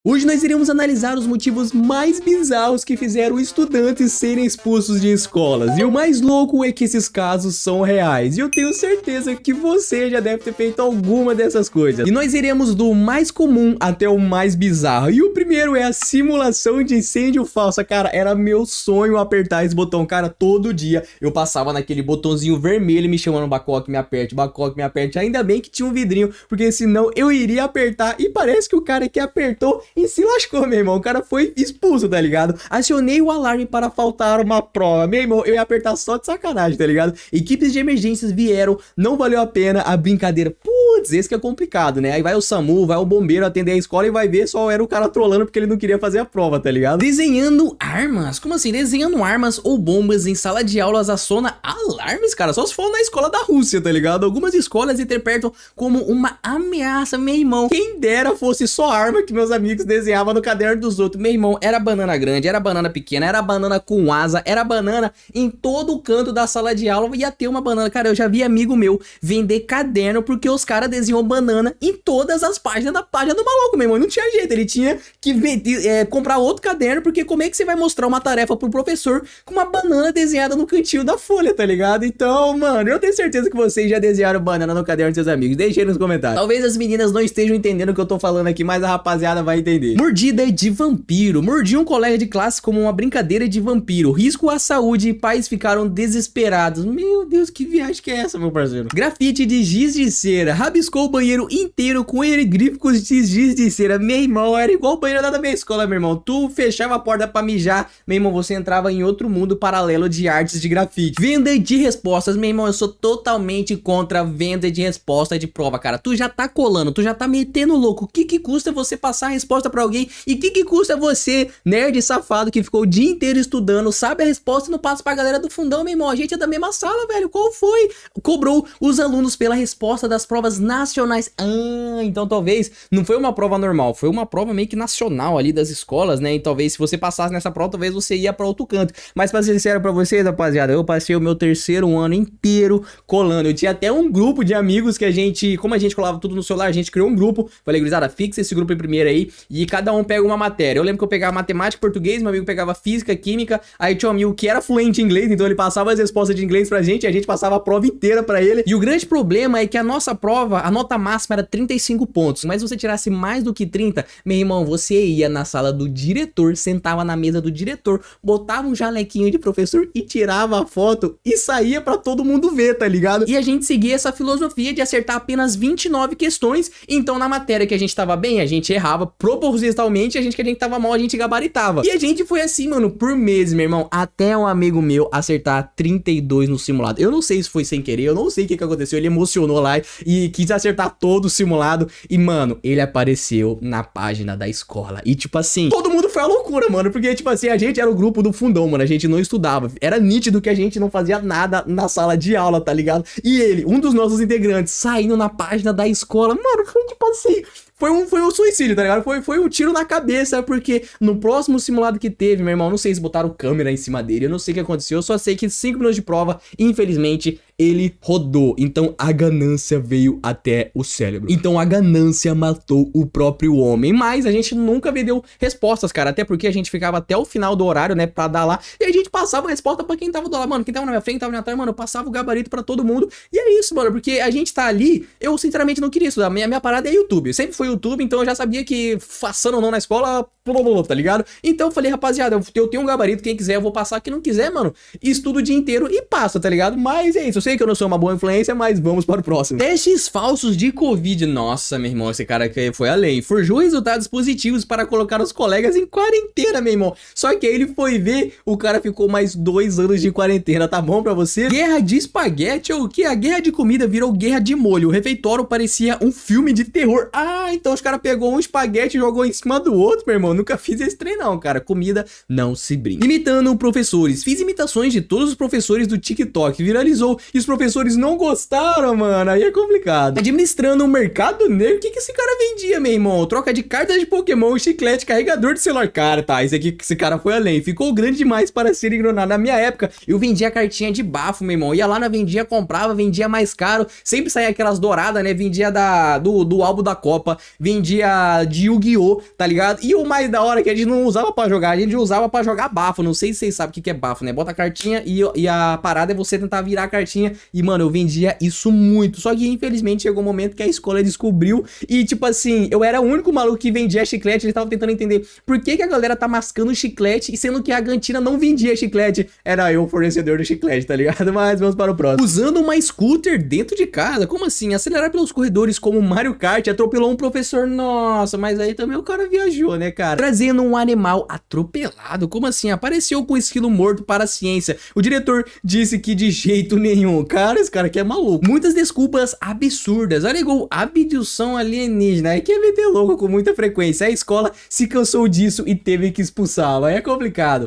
Hoje nós iremos analisar os motivos mais bizarros que fizeram estudantes serem expulsos de escolas. E o mais louco é que esses casos são reais. E eu tenho certeza que você já deve ter feito alguma dessas coisas. E nós iremos do mais comum até o mais bizarro. E o primeiro é a simulação de incêndio falsa. Cara, era meu sonho apertar esse botão. Cara, todo dia eu passava naquele botãozinho vermelho me chamando Bacoque, me aperte, Bacoque, me aperte. Ainda bem que tinha um vidrinho, porque senão eu iria apertar. E parece que o cara que apertou e se lascou, meu irmão. O cara foi expulso, tá ligado? Acionei o alarme para faltar uma prova. Meu irmão, eu ia apertar só de sacanagem, tá ligado? Equipes de emergências vieram, não valeu a pena a brincadeira. Putz, esse que é complicado, né? Aí vai o SAMU, vai o bombeiro atender a escola e vai ver só era o cara trolando porque ele não queria fazer a prova, tá ligado? Desenhando armas? Como assim? Desenhando armas ou bombas em sala de aulas aciona alarmes, cara? Só se for na escola da Rússia, tá ligado? Algumas escolas interpretam como uma ameaça, meu irmão. Quem dera fosse só arma que meus amigos desenhavam no caderno dos outros. Meu irmão, era banana grande, era banana pequena, era banana com asa, era banana em todo o canto da sala de aula. Ia ter uma banana. Cara, eu já vi amigo meu vender caderno porque os caras desenham banana em todas as páginas da página do maluco, meu irmão. Não tinha jeito, ele tinha que comprar outro caderno, porque como é que você vai mostrar uma tarefa pro professor com uma banana desenhada no cantinho da folha, tá ligado? Então, mano, eu tenho certeza que vocês já desenharam banana no caderno dos seus amigos. Deixa aí nos comentários. Talvez as meninas não estejam entendendo o que eu tô falando aqui, mas a rapaziada vai entender. Mordida de vampiro. Mordi um colega de classe como uma brincadeira de vampiro. Risco à saúde e pais ficaram desesperados. Meu Deus, que viagem que é essa, meu parceiro? Grafite de giz de cera. Rabiscou o banheiro inteiro com hieroglíficos de giz de cera. Meu irmão, era igual o banheiro lá da minha escola, meu irmão. Tu fechava a porta pra mijar, meu irmão, você entrava em outro mundo paralelo de artes de grafite. Venda de respostas. Meu irmão, eu sou totalmente contra a venda de resposta de prova, cara. Tu já tá colando, tu já tá metendo louco. O que custa você passar a resposta pra alguém? E o que custa você, nerd safado, que ficou o dia inteiro estudando, sabe a resposta e não passa pra galera do fundão, meu irmão? A gente é da mesma sala, velho. Qual foi? Cobrou os alunos pela resposta das provas nacionais. Ah, então talvez não foi uma prova normal, foi uma prova meio que nacional ali das escolas, né? E talvez se você passasse nessa prova, talvez você ia pra outro canto. Mas pra ser sincero pra vocês, rapaziada, eu passei o meu terceiro ano inteiro colando. Eu tinha até um grupo de amigos que a gente, como a gente colava tudo no celular, a gente criou um grupo. Falei, gurizada, fixa esse grupo em primeiro aí e cada um pega uma matéria. Eu lembro que eu pegava matemática, português, meu amigo pegava física, química, aí tinha um amigo que era fluente em inglês, então ele passava as respostas de inglês pra gente e a gente passava a prova inteira pra ele. E o grande problema é que a nossa prova, a nota máxima era 35 pontos, mas se você tirasse mais do que 30, meu irmão, você ia na sala do diretor, sentava na mesa do diretor, botava um jalequinho de professor e tirava a foto e saía pra todo mundo ver, tá ligado? E a gente seguia essa filosofia de acertar apenas 29 questões, então na matéria que a gente tava bem, a gente errava propositalmente, a gente que a gente tava mal, a gente gabaritava. E a gente foi assim, mano, por meses, meu irmão, até um amigo meu acertar 32 no simulado. Eu não sei se foi sem querer, eu não sei o que aconteceu, ele emocionou lá e quis acertar todo o simulado e, mano, ele apareceu na página da escola e, tipo assim, todo mundo foi a loucura, mano, porque, tipo assim, a gente era o grupo do fundão, mano, a gente não estudava, era nítido que a gente não fazia nada na sala de aula, tá ligado? E ele, um dos nossos integrantes, saindo na página da escola, mano, foi tipo assim... Foi um suicídio, tá ligado? Foi um tiro na cabeça, porque no próximo simulado que teve, meu irmão, não sei se botaram câmera em cima dele, eu não sei o que aconteceu, eu só sei que 5 minutos de prova, infelizmente, ele rodou. Então a ganância veio até o cérebro. Então a ganância matou o próprio homem. Mas a gente nunca vendeu respostas, cara, até porque a gente ficava até o final do horário, né, pra dar lá, e a gente passava a resposta pra quem tava do lado. Mano, quem tava na minha frente, tava na minha trás, mano, eu passava o gabarito pra todo mundo. E é isso, mano, porque a gente tá ali, eu sinceramente não queria estudar. Minha parada é YouTube, sempre foi YouTube, então eu já sabia que façando ou não na escola, tá ligado? Então eu falei, rapaziada, eu tenho um gabarito, quem quiser eu vou passar, quem não quiser, mano, estudo o dia inteiro e passa, tá ligado? Mas é isso, eu sei que eu não sou uma boa influência, mas vamos para o próximo. Testes falsos de Covid. Nossa, meu irmão, esse cara aqui foi além. Forjou resultados positivos para colocar os colegas em quarentena, meu irmão. Só que aí ele foi ver, o cara ficou mais 2 anos de quarentena, tá bom pra você? Guerra de espaguete ou o que? A guerra de comida virou guerra de molho. O refeitório parecia um filme de terror. Ah, então os caras pegou um espaguete e jogou em cima do outro, meu irmão. nunca fiz esse trem não, cara. Comida não se brinca. Imitando professores. Fiz imitações de todos os professores do TikTok. Viralizou e os professores não gostaram, mano. Aí é complicado. Administrando um mercado negro. O que esse cara vendia, meu irmão? Troca de cartas de Pokémon, chiclete, carregador de celular. Cara, tá. Esse cara foi além. Ficou grande demais para ser ignorado. Na minha época, eu vendia cartinha de bafo, meu irmão. Ia lá na vendinha, comprava, vendia mais caro. Sempre saía aquelas douradas, né? Vendia do álbum da Copa. Vendia de Yu-Gi-Oh! Tá ligado? E o mais da hora é que a gente não usava pra jogar. A gente usava pra jogar bafo. Não sei se vocês sabem o que é bafo, né? Bota a cartinha e a parada é você tentar virar a cartinha. E, mano, eu vendia isso muito. Só que, infelizmente, chegou um momento que a escola descobriu. E, tipo assim, eu era o único maluco que vendia chiclete. Eles estavam tentando entender por que a galera tá mascando chiclete, sendo que a Gantina não vendia chiclete. Era eu o fornecedor do chiclete, tá ligado? Mas vamos para o próximo. Usando uma scooter dentro de casa? Como assim? Acelerar pelos corredores como Mario Kart, atropelou um professor. Nossa, mas aí também o cara viajou, né, cara? Trazendo um animal atropelado? Como assim? Apareceu com esquilo morto para a ciência. O diretor disse que de jeito nenhum. Cara, esse cara aqui é maluco. Muitas desculpas absurdas. Alegou abdução alienígena. Aí que é meter louco com muita frequência. A escola se cansou disso e teve que expulsá-lo. Aí é complicado.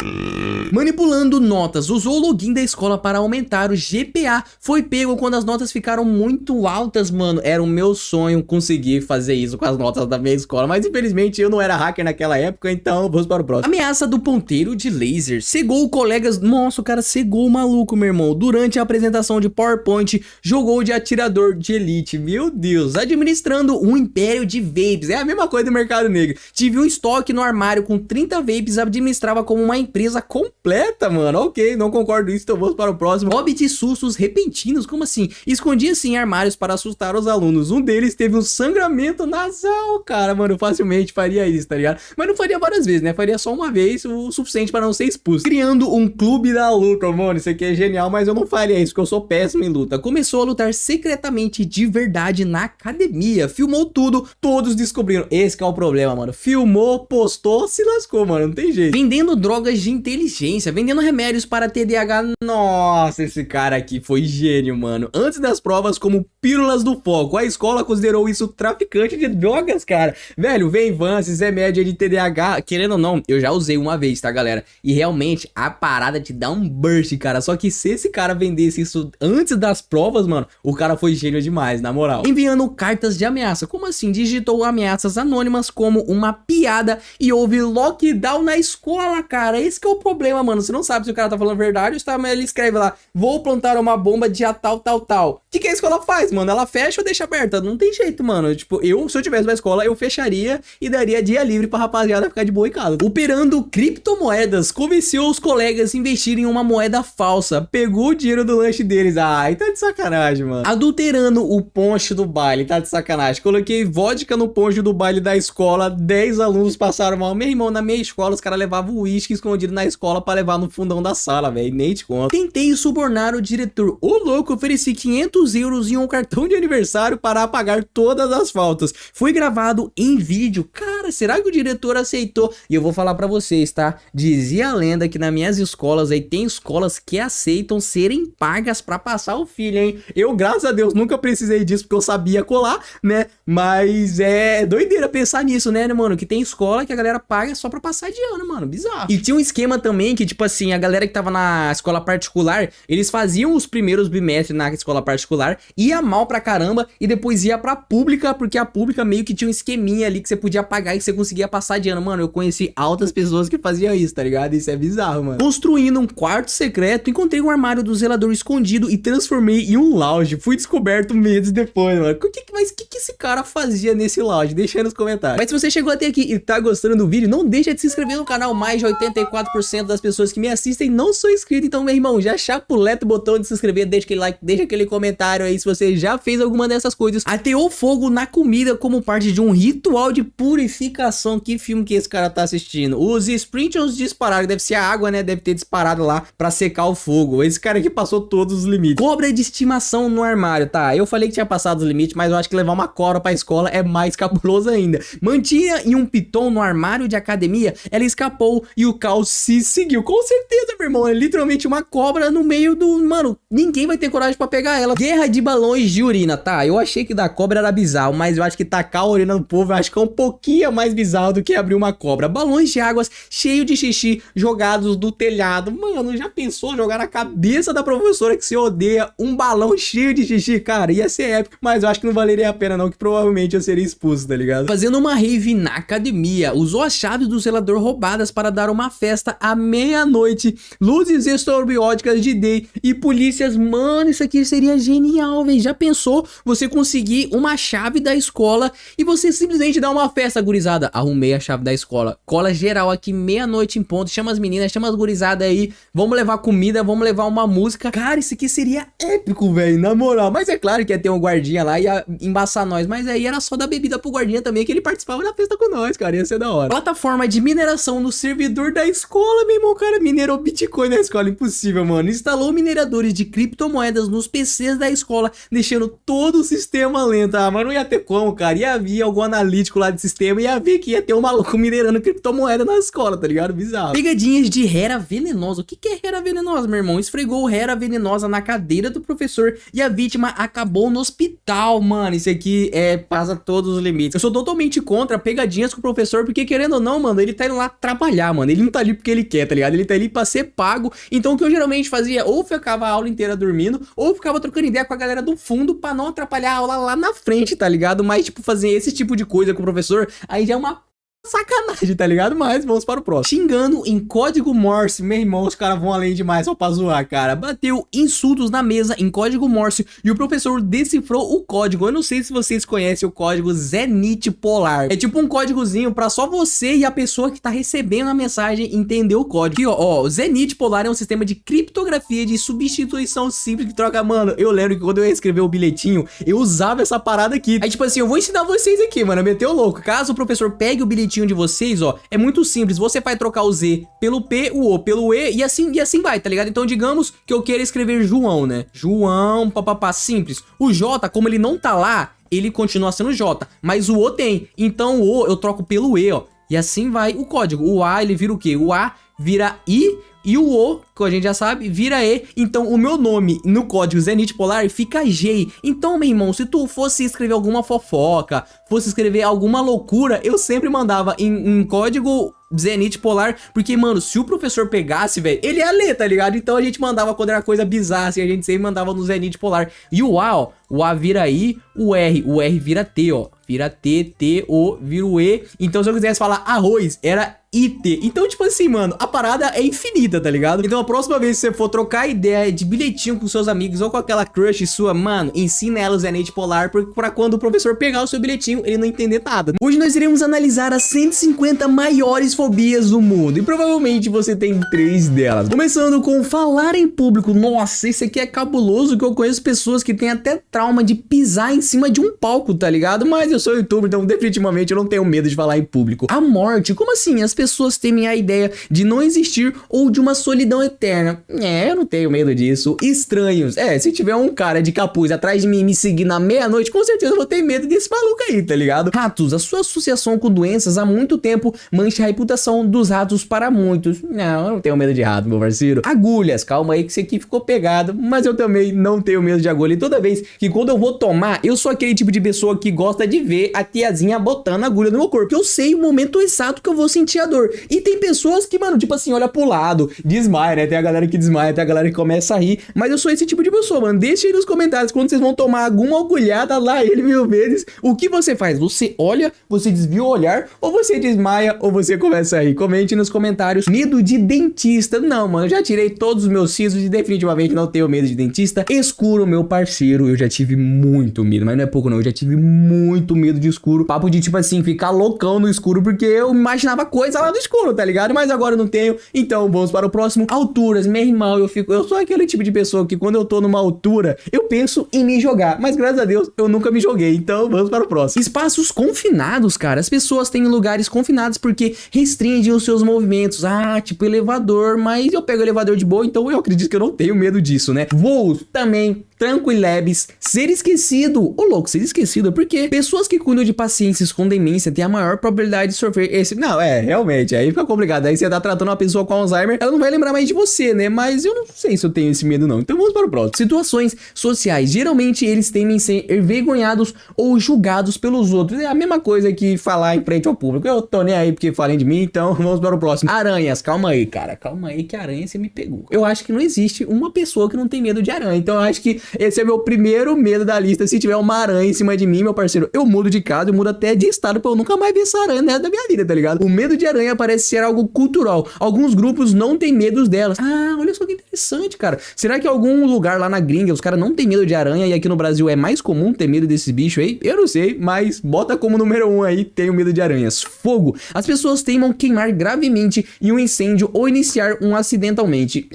Manipulando notas. Usou o login da escola para aumentar o GPA. Foi pego quando as notas ficaram muito altas, mano. Era o meu sonho conseguir fazer isso com as notas da minha escola. Mas infelizmente eu não era hacker naquela época, então vamos para o próximo. Ameaça do ponteiro de laser. Cegou colegas. Nossa, o cara cegou o maluco, meu irmão. Durante a apresentação de PowerPoint, jogou de atirador de elite. Meu Deus. Administrando um império de vapes. É a mesma coisa do mercado negro. Tive um estoque no armário com 30 vapes. Administrava como uma empresa completa, mano. Ok, não concordo isso, então vamos para o próximo. Hobby de sustos repentinos. Como assim? Escondia-se em armários para assustar os alunos. Um deles teve um sangramento nasal, cara. Mano, eu facilmente faria isso, tá ligado? Mas não faria várias vezes, né? Faria só uma vez, o suficiente para não ser expulso. Criando um clube da luta, mano. Isso aqui é genial, mas eu não faria isso, porque eu sou péssimo em luta. Começou a lutar secretamente de verdade na academia. Filmou tudo, todos descobriram. Esse que é o problema, mano. Filmou, postou, se lascou, mano. Não tem jeito. Vendendo drogas de inteligência, vendendo remédios para TDAH. Nossa, esse cara aqui foi gênio, mano. Antes das provas, como pílulas do foco. A escola considerou isso traficante de drogas, cara. Velho, vem Vances, remédio de TDAH. Querendo ou não, eu já usei uma vez, tá, galera? E realmente, a parada te dá um burst, cara. Só que se esse cara vendesse isso antes das provas, mano, o cara foi gênio demais, na moral. Enviando cartas de ameaça. Como assim? Digitou ameaças anônimas como uma piada e houve lockdown na escola, cara. Esse que é o problema, mano. Você não sabe se o cara tá falando verdade ou se ele escreve lá, vou plantar uma bomba dia tal, tal, tal. O que a escola faz, mano? Ela fecha ou deixa aberta? Não tem jeito, mano. Tipo, se eu tivesse uma escola, eu fecharia e daria dia livre pra rapaziada ficar de boa em casa. Operando criptomoedas, convenceu os colegas a investirem em uma moeda falsa. Pegou o dinheiro do lanche deles. Ai, tá de sacanagem, mano. Adulterando o ponche do baile, tá de sacanagem. Coloquei vodka no ponche do baile da escola, 10 alunos passaram mal. Meu irmão, na minha escola, os caras levavam uísque escondido na escola pra levar no fundão da sala, velho. Nem te conto. Tentei subornar o diretor. Ô, louco, ofereci 500 euros em um cartão de aniversário para apagar todas as faltas. Foi gravado em vídeo. Cara, será que o diretor aceitou? E eu vou falar pra vocês, tá? Dizia a lenda que nas minhas escolas aí tem escolas que aceitam serem pagas pra passar o filho, hein? Eu, graças a Deus, nunca precisei disso porque eu sabia colar, né? Mas é doideira pensar nisso, né, mano? Que tem escola que a galera paga só pra passar de ano, mano. Bizarro. E tinha um esquema também que, tipo assim, a galera que tava na escola particular, eles faziam os primeiros bimestres na escola particular, ia mal pra caramba e depois ia pra pública, porque a pública meio que tinha um esqueminha ali que você podia pagar e que você conseguia passar de ano. Mano, eu conheci altas pessoas que faziam isso, tá ligado? Isso é bizarro, mano. Construindo um quarto secreto, encontrei um armário do zelador escondido e transformei em um lounge. Fui descoberto meses depois, mano. Mas o que esse cara fazia nesse lounge? Deixa aí nos comentários. Mas se você chegou até aqui e tá gostando do vídeo, não deixa de se inscrever no canal. Mais de 84% das pessoas que me assistem não são inscritos. Então, meu irmão, já chapuleta o botão de se inscrever, deixa aquele like, deixa aquele comentário aí se você já fez alguma dessas coisas. Ateou fogo na comida como parte de um ritual de purificação. Que filme que esse cara tá assistindo? Os Sprinkles dispararam, deve ser a água, né? Deve ter disparado lá pra secar o fogo. Esse cara aqui passou todos os limites. Cobra de estimação no armário, tá? Eu falei que tinha passado os limites, mas eu acho que levar uma cobra pra escola é mais cabuloso ainda. Mantinha em um piton no armário de academia, ela escapou e o caos se seguiu. Com certeza, meu irmão, é literalmente uma cobra no meio do... Mano, ninguém vai ter coragem pra pegar ela. Guerra de balões de urina, tá? Eu achei que da cobra era bizarro, mas eu acho que tacar a urina no povo, eu acho que é um pouquinho mais bizarro do que abrir uma cobra. Balões de águas cheios de xixi jogados do telhado. Mano, já pensou jogar na cabeça da professora que se odeia um balão cheio de xixi? Cara, ia ser épico, mas eu acho que não valeria a pena não, que provavelmente eu seria expulso, tá ligado? Fazendo uma rave na academia, usou as chaves do zelador roubadas para dar uma festa à meia-noite, luzes estrobóticas de day e polícias. Mano, isso aqui seria genial, velho. Já pensou você conseguir uma chave da escola e você simplesmente dar uma festa, gurizada? Arrumei a chave da escola, cola geral aqui meia-noite em ponto, chama as meninas, chama as gurizadas aí, vamos levar comida, vamos levar uma música. Cara, isso aqui seria épico, velho, na moral. Mas é claro que ia ter um guardinha lá e ia embaçar nós, mas aí era só dar bebida pro guardinha também, que ele participava da festa com nós, cara, ia ser da hora. Plataforma de mineração no servidor da escola, meu irmão, cara, minerou Bitcoin na escola, impossível, mano. Instalou mineradores de criptomoedas nos PCs da escola, deixando todo o sistema lento. Ah, mas não ia ter como, cara, ia vir algum analítico lá de sistema e ia ver que ia ter um maluco minerando criptomoeda na escola, tá ligado? Bizarro. Pegadinhas de Hera venenosa. O que é Hera venenosa, meu irmão? Esfregou Hera venenosa na cadeira do professor e a vítima acabou no hospital, mano. Isso aqui passa todos os limites. Eu sou totalmente contra pegadinhas com o professor, porque querendo ou não, mano, ele tá indo lá trabalhar, mano. Ele não tá ali porque ele quer, tá ligado? Ele tá ali pra ser pago. Então o que eu geralmente fazia, ou ficava a aula inteira dormindo, ou ficava trocando ideia com a galera do fundo pra não atrapalhar a aula lá na frente, tá ligado? Mas, tipo, fazer esse tipo de coisa com o professor, aí já é uma sacanagem, tá ligado? Mas vamos para o próximo. Xingando em código Morse. Meu irmão, os caras vão além demais só pra zoar, cara. Bateu insultos na mesa em código Morse e o professor decifrou o código. Eu não sei se vocês conhecem o código Zenit Polar. É tipo um códigozinho pra só você e a pessoa que tá recebendo a mensagem entender o código. Aqui, ó, o Zenit Polar é um sistema de criptografia de substituição simples que troca... Mano, eu lembro que quando eu ia escrever o bilhetinho, eu usava essa parada aqui. Aí, tipo assim, eu vou ensinar vocês aqui, mano. Meteu louco. Caso o professor pegue o bilhetinho de vocês, ó, é muito simples. Você vai trocar o Z pelo P, o O pelo E e assim vai, tá ligado? Então, digamos que eu queira escrever João, né? João, papapá, simples. O J, como ele não tá lá, ele continua sendo J, mas o O tem. Então, o O eu troco pelo E, ó. E assim vai o código. O A, ele vira o quê? O A vira I e o O, que a gente já sabe, vira E. Então o meu nome no código Zenit Polar fica G. Então, meu irmão, se tu fosse escrever alguma fofoca, fosse escrever alguma loucura, eu sempre mandava em código Zenit Polar, porque, mano, se o professor pegasse, velho, ele ia ler, tá ligado? Então a gente mandava quando era coisa bizarra, assim, a gente sempre mandava no Zenit Polar. E o A, ó, o A vira I, o R vira T, ó. Vira T, T, O, vira o E. Então se eu quisesse falar arroz, era IT. Então, tipo assim, mano, a parada é infinita, tá ligado? Então a próxima vez que você for trocar ideia de bilhetinho com seus amigos ou com aquela crush sua, mano, ensina ela o Zenit Polar pra quando o professor pegar o seu bilhetinho, ele não entender nada. Hoje nós iremos analisar as 150 maiores fobias do mundo. E provavelmente você tem 3 delas. Começando com falar em público. Nossa, esse aqui é cabuloso, que eu conheço pessoas que têm até trauma de pisar em cima de um palco, tá ligado? Mas eu sou youtuber, então definitivamente eu não tenho medo de falar em público. A morte, como assim? As pessoas temem a ideia de não existir ou de uma solidão eterna. Eu não tenho medo disso. Estranhos. Se tiver um cara de capuz atrás de mim me seguir na meia-noite, com certeza eu vou ter medo desse maluco aí, tá ligado? Ratos, a sua associação com doenças há muito tempo mancha a reputação dos ratos para muitos. Não, eu não tenho medo de rato, meu parceiro. Agulhas, calma aí que isso aqui ficou pegado, mas eu também não tenho medo de agulha. E toda vez que quando eu vou tomar, eu sou aquele tipo de pessoa que gosta de ver a tiazinha botando agulha no meu corpo. Eu sei o momento exato que eu vou sentir a dor. E tem pessoas que, mano, tipo assim, olha pro lado, desmaia, né? Tem a galera que desmaia, tem a galera que começa a rir. Mas eu sou esse tipo de pessoa, mano. Deixa aí nos comentários quando vocês vão tomar alguma agulhada lá, ele 1000 vezes. O que você faz? Você olha, você desvia o olhar, ou você desmaia, ou você começa a rir. Comente nos comentários. Medo de dentista. Não, mano, eu já tirei todos os meus sisos e definitivamente não tenho medo de dentista. Escuro, meu parceiro, eu já tive muito medo, mas não é pouco não, eu já tive muito medo de escuro. Papo de, tipo assim, ficar loucão no escuro, porque eu imaginava coisa lá no escuro, tá ligado? Mas agora eu não tenho, então vamos para o próximo. Alturas, meu irmão, eu sou aquele tipo de pessoa que quando eu tô numa altura, eu penso em me jogar, mas graças a Deus eu nunca me joguei, então vamos para o próximo. Espaços confinados, cara, as pessoas têm lugares confinados porque restringem os seus movimentos, tipo elevador, mas eu pego o elevador de boa, então eu acredito que eu não tenho medo disso, né? Voos também tranquilebes, ser esquecido. Ô louco, ser esquecido, porque pessoas que cuidam de pacientes com demência têm a maior probabilidade de sofrer esse... Não, realmente, aí fica complicado. Aí você tá tratando uma pessoa com Alzheimer, ela não vai lembrar mais de você, né? Mas eu não sei se eu tenho esse medo não. Então vamos para o próximo. Situações sociais. Geralmente eles temem ser envergonhados ou julgados pelos outros. É a mesma coisa que falar em frente ao público. Eu tô nem aí porque falem de mim, então vamos para o próximo. Aranhas, calma aí, cara. Calma aí que aranha você me pegou. Eu acho que não existe uma pessoa que não tem medo de aranha. Então eu acho que esse é meu primeiro medo da lista. Se tiver uma aranha em cima de mim, meu parceiro, eu mudo de casa, eu mudo até de estado pra eu nunca mais ver essa aranha da minha vida, tá ligado? O medo de aranha parece ser algo cultural. Alguns grupos não têm medo delas. Ah, olha só que interessante, cara. Será que em algum lugar lá na gringa os caras não tem medo de aranha e aqui no Brasil é mais comum ter medo desses bichos aí? Eu não sei, mas bota como número 1 aí, tenho medo de aranhas. Fogo. As pessoas temem queimar gravemente em um incêndio ou iniciar um acidentalmente.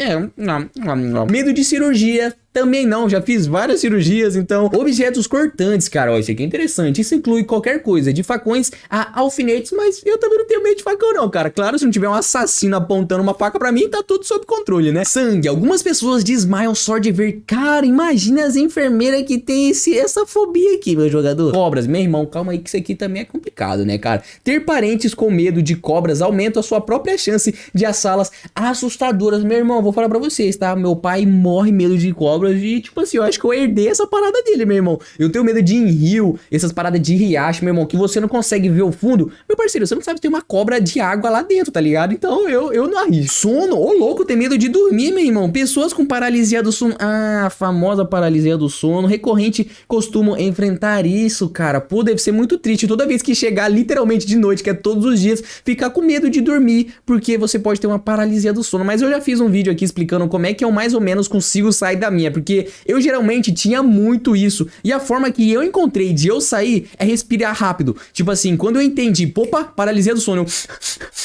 Medo de cirurgia. Também não, já fiz várias cirurgias, então... Objetos cortantes, cara, ó, isso aqui é interessante. Isso inclui qualquer coisa, de facões a alfinetes, mas eu também não tenho medo de facão não, cara. Claro, se não tiver um assassino apontando uma faca pra mim, tá tudo sob controle, né? Sangue. Algumas pessoas desmaiam só de ver. Cara, imagina as enfermeiras que tem essa fobia aqui, meu jogador. Cobras, meu irmão, calma aí que isso aqui também é complicado, né, cara? Ter parentes com medo de cobras aumenta a sua própria chance de assá-las assustadoras. Meu irmão, vou falar pra vocês, tá? Meu pai morre medo de cobras. E tipo assim, eu acho que eu herdei essa parada dele, meu irmão. Eu tenho medo de ir em rio, essas paradas de riacho, meu irmão, que você não consegue ver o fundo. Meu parceiro, você não sabe se tem uma cobra de água lá dentro, tá ligado? Então eu não arrisco. Sono, ô louco, tem medo de dormir, meu irmão. Pessoas com paralisia do sono, a famosa paralisia do sono recorrente costumam enfrentar isso, cara. Pô, deve ser muito triste toda vez que chegar literalmente de noite, que é todos os dias, ficar com medo de dormir, porque você pode ter uma paralisia do sono. Mas eu já fiz um vídeo aqui explicando como é que eu mais ou menos consigo sair da minha, porque eu geralmente tinha muito isso. E a forma que eu encontrei de eu sair é respirar rápido. Tipo assim, quando eu entendi, opa, paralisia do sono, eu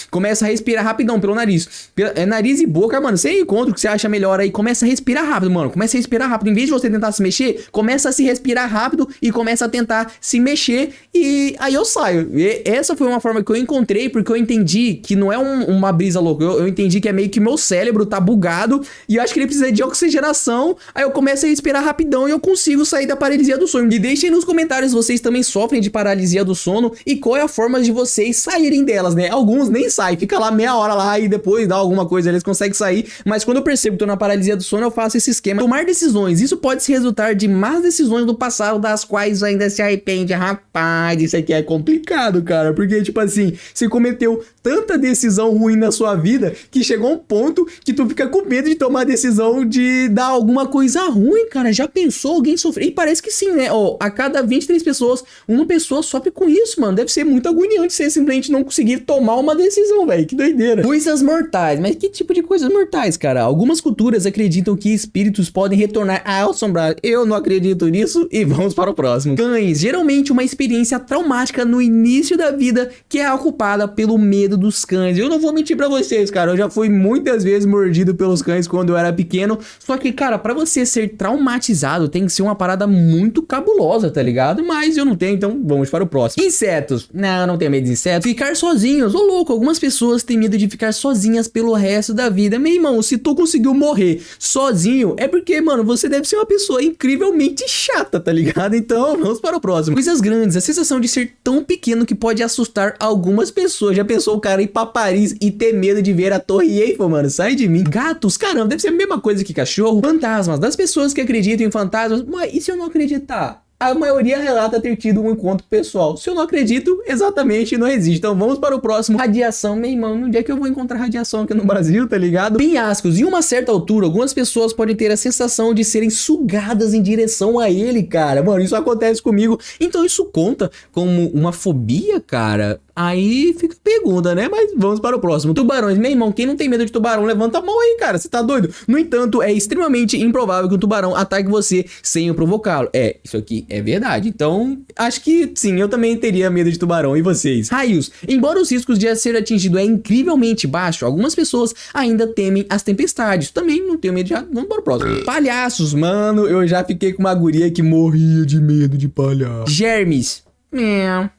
começa a respirar rapidão pelo nariz. Nariz e boca, mano, você encontra o que você acha melhor aí, começa a respirar rápido, mano. Começa a respirar rápido. Em vez de você tentar se mexer, começa a se respirar rápido e começa a tentar se mexer e aí eu saio. E essa foi uma forma que eu encontrei, porque eu entendi que não é uma brisa louca. Eu entendi que é meio que meu cérebro tá bugado e eu acho que ele precisa de oxigenação. Aí eu começo a respirar rapidão e eu consigo sair da paralisia do sono. E deixem nos comentários se vocês também sofrem de paralisia do sono e qual é a forma de vocês saírem delas, né? Alguns nem saem, fica lá meia hora lá e depois dá alguma coisa, eles conseguem sair. Mas quando eu percebo que tô na paralisia do sono, eu faço esse esquema. Tomar decisões, isso pode se resultar de más decisões do passado, das quais ainda se arrepende. Rapaz, isso aqui é complicado, cara, porque tipo assim, você cometeu tanta decisão ruim na sua vida que chegou um ponto que tu fica com medo de tomar a decisão de dar alguma coisa ruim, cara. Já pensou alguém sofrer? E parece que sim, né? Ó, a cada 23 pessoas, uma pessoa sofre com isso, mano. Deve ser muito agoniante você simplesmente não conseguir tomar uma decisão, velho. Que doideira. Coisas mortais. Mas que tipo de coisas mortais, cara? Algumas culturas acreditam que espíritos podem retornar a assombrar. Eu não acredito nisso e vamos para o próximo. Cães. Geralmente uma experiência traumática no início da vida que é ocupada pelo medo dos cães. Eu não vou mentir pra vocês, cara. Eu já fui muitas vezes mordido pelos cães quando eu era pequeno. Só que, cara, pra você ser traumatizado tem que ser uma parada muito cabulosa, tá ligado? Mas eu não tenho, então vamos para o próximo. Insetos. Não, não tenho medo de insetos. Ficar sozinhos. Ô louco, algumas pessoas têm medo de ficar sozinhas pelo resto da vida. Meu irmão, se tu conseguiu morrer sozinho, é porque, mano, você deve ser uma pessoa incrivelmente chata, tá ligado? Então vamos para o próximo. Coisas grandes. A sensação de ser tão pequeno que pode assustar algumas pessoas. Já pensou o cara ir pra Paris e ter medo de ver a Torre Eiffel, mano? Sai de mim. Gatos, caramba, deve ser a mesma coisa que cachorro. Fantasmas. Das pessoas que acreditam em fantasmas, mas e se eu não acreditar? A maioria relata ter tido um encontro pessoal. Se eu não acredito, exatamente não existe. Então vamos para o próximo. Radiação, meu irmão, onde é que eu vou encontrar radiação aqui no Brasil, tá ligado? Penhascos. Em uma certa altura, algumas pessoas podem ter a sensação de serem sugadas em direção a ele, cara. Mano, isso acontece comigo. Então isso conta como uma fobia, cara? Aí fica a pergunta, né? Mas vamos para o próximo. Tubarões. Meu irmão, quem não tem medo de tubarão, levanta a mão aí, cara. Você tá doido? No entanto, é extremamente improvável que um tubarão ataque você sem o provocá-lo. É, isso aqui é verdade. Então, acho que sim, eu também teria medo de tubarão. E vocês? Raios. Embora os riscos de ser atingido é incrivelmente baixo, algumas pessoas ainda temem as tempestades. Também não tenho medo de... Vamos para o próximo. Palhaços. Mano, eu já fiquei com uma guria que morria de medo de palhaço. Germes.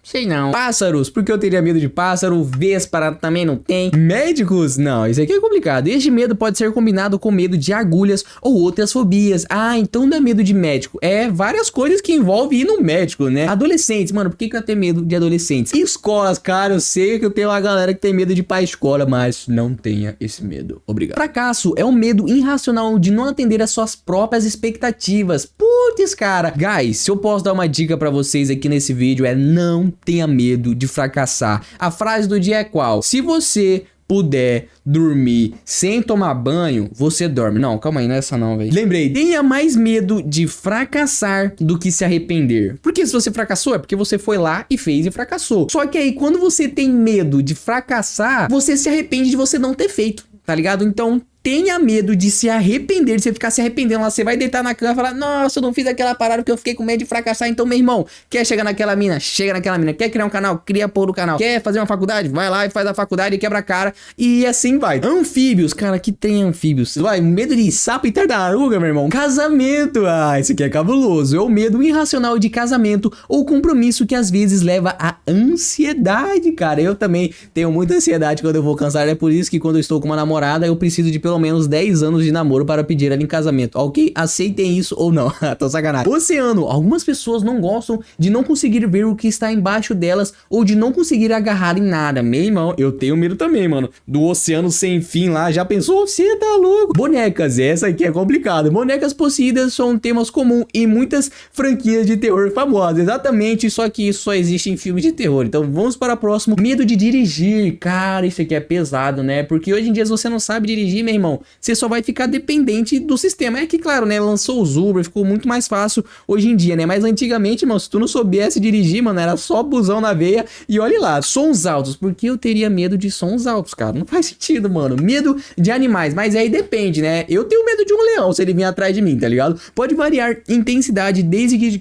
Sei não. Pássaros, porque eu teria medo de pássaro. Vespa também não tem. Médicos? Não, isso aqui é complicado. Este medo pode ser combinado com medo de agulhas ou outras fobias. Ah, então não é medo de médico. É várias coisas que envolvem ir no médico, né? Adolescentes, mano, por que eu ia ter medo de adolescentes? Escolas, cara, eu sei que eu tenho uma galera que tem medo de ir pra escola, mas não tenha esse medo. Obrigado. Fracasso é um medo irracional de não atender às suas próprias expectativas. Putz, cara. Guys, se eu posso dar uma dica pra vocês aqui nesse vídeo, é não tenha medo de fracassar. A frase do dia é qual? Se você puder dormir sem tomar banho, você dorme. Não, calma aí, não é essa não, velho. Lembrei, tenha mais medo de fracassar do que se arrepender. Porque se você fracassou, é porque você foi lá e fez e fracassou. Só que aí, quando você tem medo de fracassar, você se arrepende de você não ter feito, tá ligado? Então, tenha medo de se arrepender, de você ficar se arrependendo lá. Você vai deitar na cama e falar, nossa, eu não fiz aquela parada porque eu fiquei com medo de fracassar. Então, meu irmão, quer chegar naquela mina? Chega naquela mina. Quer criar um canal? Cria a porra do canal. Quer fazer uma faculdade? Vai lá e faz a faculdade e quebra a cara. E assim vai. Anfíbios, cara, que tem anfíbios? Vai, medo de sapo e tartaruga, meu irmão. Casamento, ah, esse aqui é cabuloso. É o medo irracional de casamento ou compromisso que às vezes leva à ansiedade, cara. Eu também tenho muita ansiedade quando eu vou cansar. É por isso que quando eu estou com uma namorada, eu preciso de pelo menos 10 anos de namoro para pedir ela em casamento. Ok? Aceitem isso ou não. Tô sacanagem. Oceano. Algumas pessoas não gostam de não conseguir ver o que está embaixo delas ou de não conseguir agarrar em nada. Meu irmão, eu tenho medo também, mano. Do oceano sem fim lá. Já pensou? Você tá louco? Bonecas. Essa aqui é complicada. Bonecas possuídas são temas comuns em muitas franquias de terror famosas. Exatamente. Só que isso só existe em filmes de terror. Então vamos para o próximo. Medo de dirigir. Cara, isso aqui é pesado, né? Porque hoje em dia, se você não sabe dirigir, meu irmão, você só vai ficar dependente do sistema. É que, claro, né, lançou os Uber, ficou muito mais fácil hoje em dia, né? Mas antigamente, mano, se tu não soubesse dirigir, mano, era só busão na veia e olhe lá. Sons altos, porque eu teria medo de sons altos, cara? Não faz sentido, mano. Medo de animais, mas aí depende, né? Eu tenho medo de um leão se ele vir atrás de mim, tá ligado? Pode variar intensidade desde que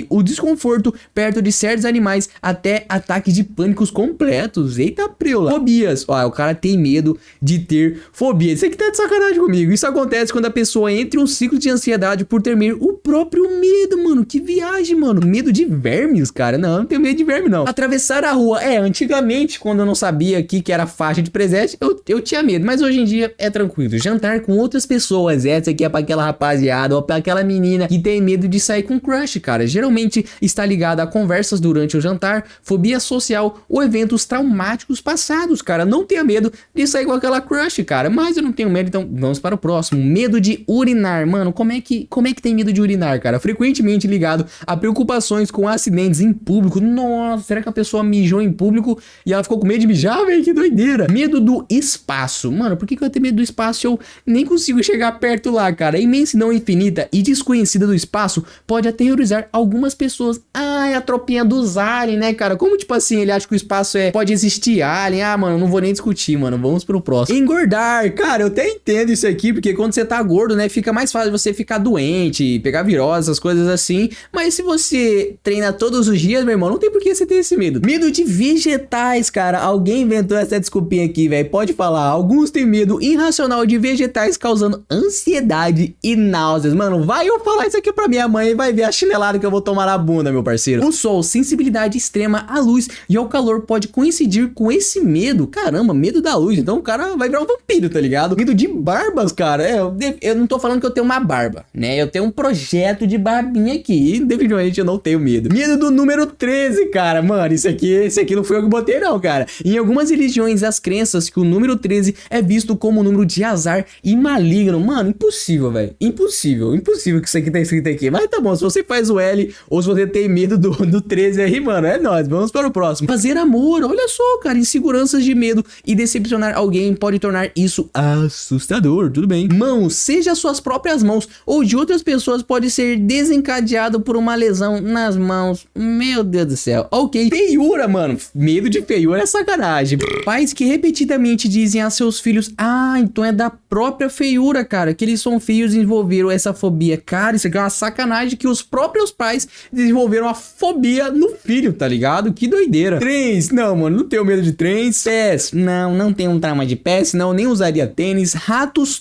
o desconforto perto de certos animais até ataques de pânicos completos. Eita, preula. Fobias. Ó, o cara tem medo de ter fobia. Isso aqui tá de sacanagem comigo. Isso acontece quando a pessoa entra em um ciclo de ansiedade por temer o próprio medo, mano. Que viagem, mano. Medo de vermes, cara. Não, não tenho medo de verme, não. Atravessar a rua. Antigamente, quando eu não sabia aqui que era faixa de presente, eu tinha medo. Mas hoje em dia é tranquilo. Jantar com outras pessoas. Essa aqui é pra aquela rapaziada ou pra aquela menina que tem medo de sair com crush, cara. Geralmente está ligada a conversas durante o jantar, fobia social ou eventos traumáticos passados, cara. Não tenha medo de sair com aquela crush, cara. Mas eu não tenho medo, então vamos para o próximo. Medo de urinar. Mano, como é que tem medo de urinar, cara? Frequentemente ligado a preocupações com acidentes em público. Nossa, será que a pessoa mijou em público e ela ficou com medo de mijar, velho? Que doideira. Medo do espaço. Mano, por que eu ia ter medo do espaço se eu nem consigo chegar perto lá, cara? A imensidão infinita e desconhecida do espaço pode aterrorizar algumas pessoas. Ah, é a tropinha dos aliens, né, cara? Como, tipo assim, ele acha que o espaço pode existir alien. Ah, mano, não vou nem discutir, mano. Vamos pro próximo. Engordar. Cara, eu até entendo isso aqui, porque quando você tá gordo, né, fica mais fácil você ficar doente, pegar virose, essas coisas assim. Mas se você treina todos os dias, meu irmão, não tem por que você ter esse medo. Medo de vegetais, cara. Alguém inventou essa desculpinha aqui, velho. Pode falar. Alguns têm medo irracional de vegetais, causando ansiedade e náuseas. Mano, vai eu falar isso aqui pra minha mãe e vai ver a chinelada que eu vou tomar na bunda, meu parceiro. O sol, sensibilidade extrema à luz e ao calor pode coincidir com esse medo. Caramba, medo da luz. Então o cara vai virar um vampiro, tá ligado? Medo de barbas, cara. Eu não tô falando que eu tenho uma barba, né? Eu tenho um projeto de barbinha aqui. E definitivamente eu não tenho medo. Medo do número 13, cara. Mano, esse aqui não foi eu que botei, não, cara. Em algumas religiões, as crenças que o número 13 é visto como um número de azar e maligno. Mano, impossível, velho. Impossível que isso aqui tá escrito aqui. Mas tá bom, se você faz o L ou se você tem medo do 13 aí, mano, é nóis. Vamos para o próximo. Fazer amor. Olha só, cara. Inseguranças de medo e decepcionar alguém pode tornar isso assustador. Tudo bem. Mãos, seja suas próprias mãos ou de outras pessoas, pode ser desencadeado por uma lesão nas mãos. Meu Deus do céu. Ok. Feiura, mano. Medo de feiura é sacanagem. Pais que repetidamente dizem a seus filhos, então é da própria feiura, cara, que eles são feios e desenvolveram essa fobia. Cara, isso aqui é uma sacanagem que os próprios pais desenvolveram a fobia no filho, tá ligado? Que doideira. Trens, não, mano, não tenho medo de trens. Pés, não tenho um trauma de pés, não, nem usaria tênis. Ratos,